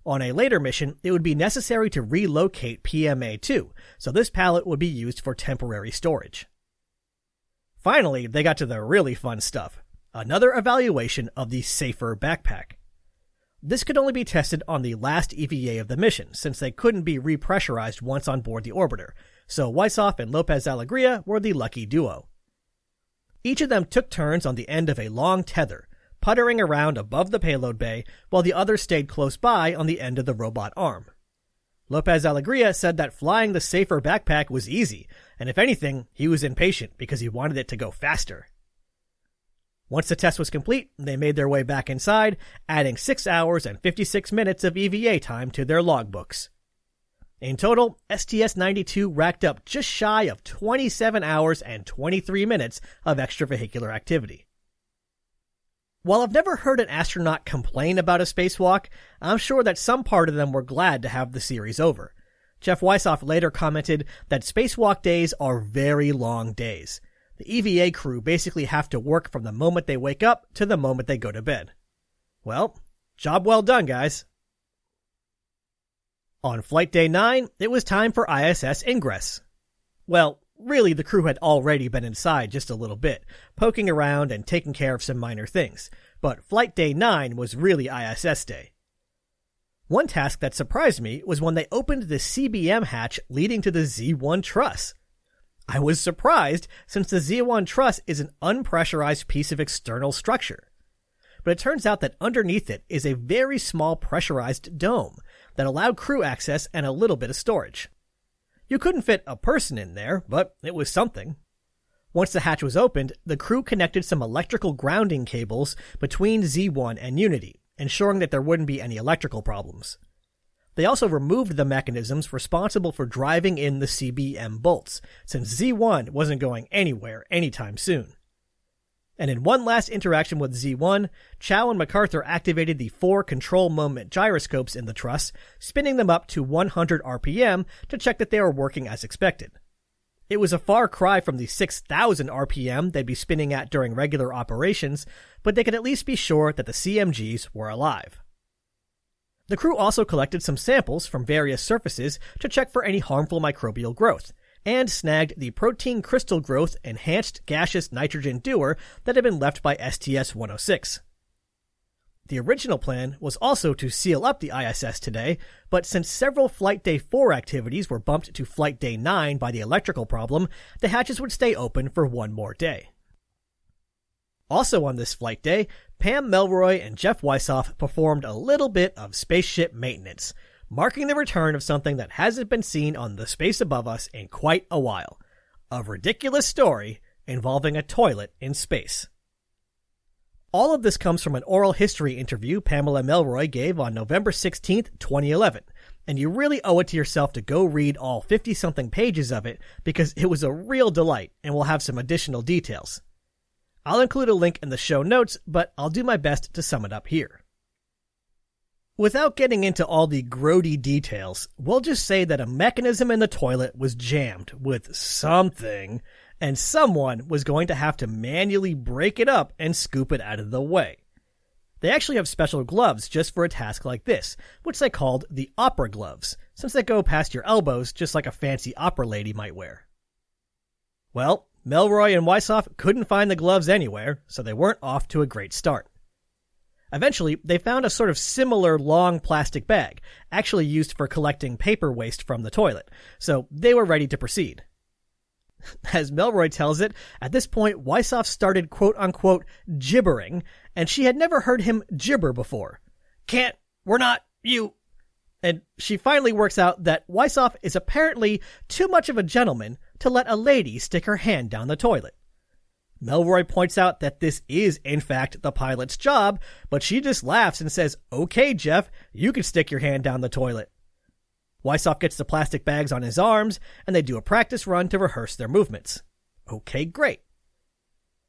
On a later mission, it would be necessary to relocate PMA-2, so this pallet would be used for temporary storage. Finally, they got to the really fun stuff, another evaluation of the safer backpack. This could only be tested on the last EVA of the mission, since they couldn't be repressurized once on board the orbiter, so Weissoff and Lopez Alegria were the lucky duo. Each of them took turns on the end of a long tether, puttering around above the payload bay, while the other stayed close by on the end of the robot arm. Lopez Alegria said that flying the safer backpack was easy, and if anything, he was impatient because he wanted it to go faster. Once the test was complete, they made their way back inside, adding 6 hours and 56 minutes of EVA time to their logbooks. In total, STS-92 racked up just shy of 27 hours and 23 minutes of extravehicular activity. While I've never heard an astronaut complain about a spacewalk, I'm sure that some part of them were glad to have the series over. Jeff Weissoff later commented that spacewalk days are very long days. The EVA crew basically have to work from the moment they wake up to the moment they go to bed. Well, job well done, guys. On Flight Day 9, it was time for ISS ingress. Well, really, the crew had already been inside just a little bit, poking around and taking care of some minor things, but Flight Day 9 was really ISS Day. One task that surprised me was when they opened the CBM hatch leading to the Z1 truss. I was surprised, since the Z1 truss is an unpressurized piece of external structure. But it turns out that underneath it is a very small pressurized dome that allowed crew access and a little bit of storage. You couldn't fit a person in there, but it was something. Once the hatch was opened, the crew connected some electrical grounding cables between Z1 and Unity, ensuring that there wouldn't be any electrical problems. They also removed the mechanisms responsible for driving in the CBM bolts, since Z1 wasn't going anywhere anytime soon. And in one last interaction with Z1, Chow and MacArthur activated the 4 control moment gyroscopes in the truss, spinning them up to 100 RPM to check that they were working as expected. It was a far cry from the 6,000 RPM they'd be spinning at during regular operations, but they could at least be sure that the CMGs were alive. The crew also collected some samples from various surfaces to check for any harmful microbial growth, and snagged the protein crystal growth enhanced gaseous nitrogen dewar that had been left by STS-106. The original plan was also to seal up the ISS today, but since several Flight Day 4 activities were bumped to Flight Day 9 by the electrical problem, the hatches would stay open for one more day. Also on this flight day, Pam Melroy and Jeff Weissoff performed a little bit of spaceship maintenance, marking the return of something that hasn't been seen on the space above us in quite a while. A ridiculous story involving a toilet in space. All of this comes from an oral history interview Pamela Melroy gave on November 16th, 2011, and you really owe it to yourself to go read all 50-something pages of it because it was a real delight and will have some additional details. I'll include a link in the show notes, but I'll do my best to sum it up here. Without getting into all the grody details, we'll just say that a mechanism in the toilet was jammed with something, and someone was going to have to manually break it up and scoop it out of the way. They actually have special gloves just for a task like this, which they called the opera gloves, since they go past your elbows just like a fancy opera lady might wear. Well, Melroy and Weishoff couldn't find the gloves anywhere, so they weren't off to a great start. Eventually, they found a sort of similar long plastic bag, actually used for collecting paper waste from the toilet, so they were ready to proceed. As Melroy tells it, at this point, Weishoff started quote-unquote gibbering, and she had never heard him gibber before. Can't, we're not, you. And she finally works out that Weishoff is apparently too much of a gentleman to let a lady stick her hand down the toilet. Melroy points out that this is, in fact, the pilot's job, but she just laughs and says, "Okay, Jeff, you can stick your hand down the toilet." Weishoff gets the plastic bags on his arms, and they do a practice run to rehearse their movements. Okay, great.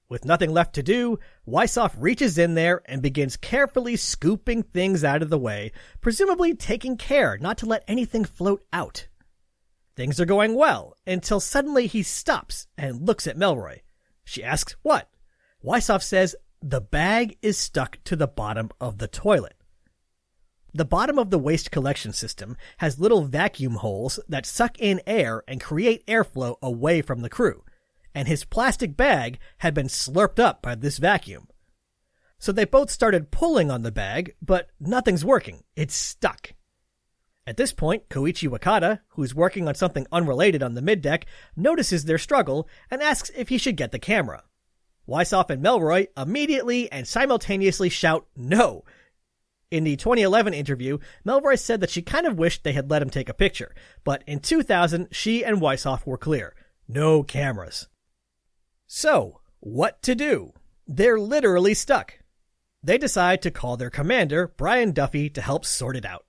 With nothing left to do, Weishoff reaches in there and begins carefully scooping things out of the way, presumably taking care not to let anything float out. Things are going well, until suddenly he stops and looks at Melroy. She asks, "What?" Weishoff says, "The bag is stuck to the bottom of the toilet." The bottom of the waste collection system has little vacuum holes that suck in air and create airflow away from the crew, and his plastic bag had been slurped up by this vacuum. So they both started pulling on the bag, but nothing's working. It's stuck. At this point, Koichi Wakata, who's working on something unrelated on the middeck, notices their struggle and asks if he should get the camera. Weishoff and Melroy immediately and simultaneously shout no. In the 2011 interview, Melroy said that she kind of wished they had let him take a picture, but in 2000, she and Weishoff were clear. No cameras. So, what to do? They're literally stuck. They decide to call their commander, Brian Duffy, to help sort it out.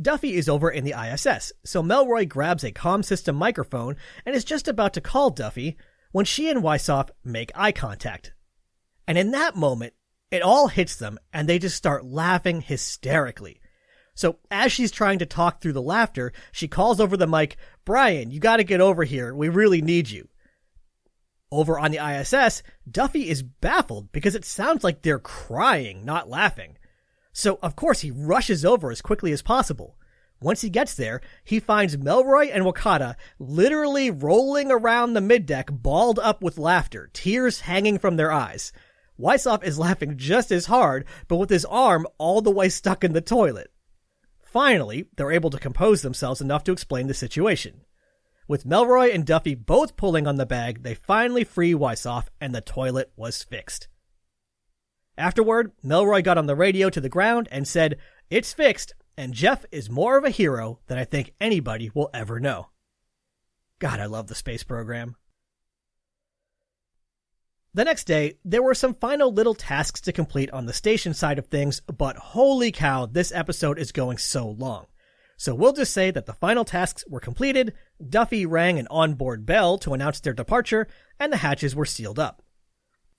Duffy is over in the ISS, so Melroy grabs a comm system microphone and is just about to call Duffy when she and Weishoff make eye contact. And in that moment, it all hits them and they just start laughing hysterically. So as she's trying to talk through the laughter, she calls over the mic, "Brian, you gotta get over here. We really need you." Over on the ISS, Duffy is baffled because it sounds like they're crying, not laughing. So, of course, he rushes over as quickly as possible. Once he gets there, he finds Melroy and Wakata literally rolling around the middeck, balled up with laughter, tears hanging from their eyes. Weishoff is laughing just as hard, but with his arm all the way stuck in the toilet. Finally, they're able to compose themselves enough to explain the situation. With Melroy and Duffy both pulling on the bag, they finally free Weishoff, and the toilet was fixed. Afterward, Melroy got on the radio to the ground and said, "It's fixed, and Jeff is more of a hero than I think anybody will ever know." God, I love the space program. The next day, there were some final little tasks to complete on the station side of things, but holy cow, this episode is going so long. So we'll just say that the final tasks were completed, Duffy rang an onboard bell to announce their departure, and the hatches were sealed up.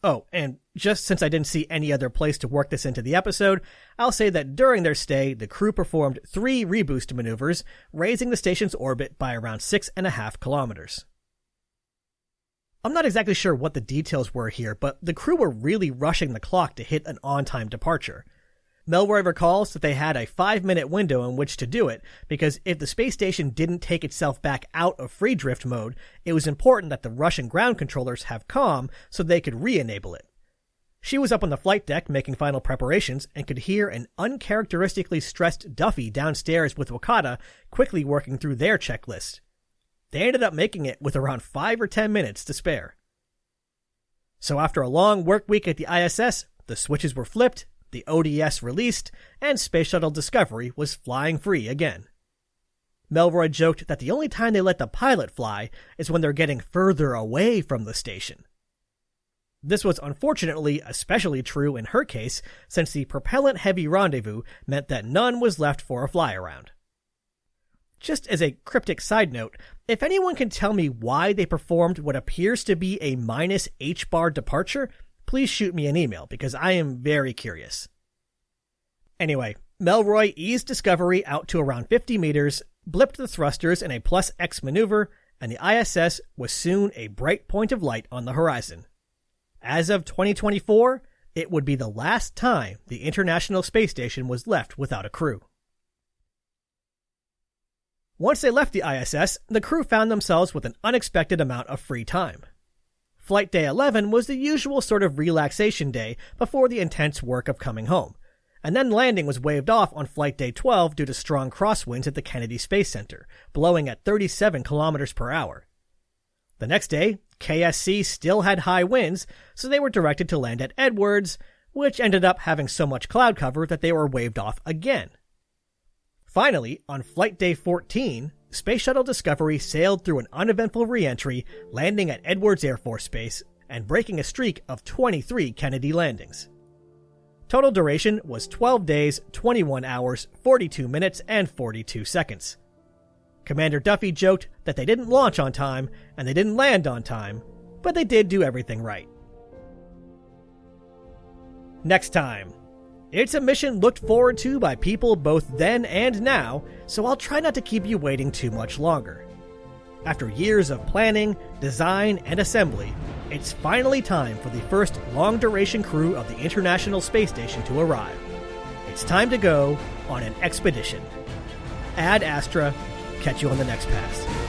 Oh, and just since I didn't see any other place to work this into the episode, I'll say that during their stay, the crew performed 3 reboost maneuvers, raising the station's orbit by around 6.5 kilometers. I'm not exactly sure what the details were here, but the crew were really rushing the clock to hit an on-time departure. Melroy recalls that they had a 5-minute window in which to do it, because if the space station didn't take itself back out of free drift mode, it was important that the Russian ground controllers have comm so they could re-enable it. She was up on the flight deck making final preparations and could hear an uncharacteristically stressed Duffy downstairs with Wakata quickly working through their checklist. They ended up making it with around 5 or 10 minutes to spare. So after a long work week at the ISS, the switches were flipped, the ODS released, and Space Shuttle Discovery was flying free again. Melroy joked that the only time they let the pilot fly is when they're getting further away from the station. This was unfortunately especially true in her case, since the propellant-heavy rendezvous meant that none was left for a fly-around. Just as a cryptic side note, if anyone can tell me why they performed what appears to be a minus H-bar departure, please shoot me an email, because I am very curious. Anyway, Melroy eased Discovery out to around 50 meters, blipped the thrusters in a plus X maneuver, and the ISS was soon a bright point of light on the horizon. As of 2024, it would be the last time the International Space Station was left without a crew. Once they left the ISS, the crew found themselves with an unexpected amount of free time. Flight Day 11 was the usual sort of relaxation day before the intense work of coming home, and then landing was waved off on Flight Day 12 due to strong crosswinds at the Kennedy Space Center, blowing at 37 kilometers per hour. The next day, KSC still had high winds, so they were directed to land at Edwards, which ended up having so much cloud cover that they were waved off again. Finally, on Flight Day 14, Space Shuttle Discovery sailed through an uneventful re-entry, landing at Edwards Air Force Base and breaking a streak of 23 Kennedy landings. Total duration was 12 days, 21 hours, 42 minutes, and 42 seconds. Commander Duffy joked that they didn't launch on time and they didn't land on time, but they did do everything right. Next time. It's a mission looked forward to by people both then and now, so I'll try not to keep you waiting too much longer. After years of planning, design, and assembly, it's finally time for the first long-duration crew of the International Space Station to arrive. It's time to go on an expedition. Ad Astra, catch you on the next pass.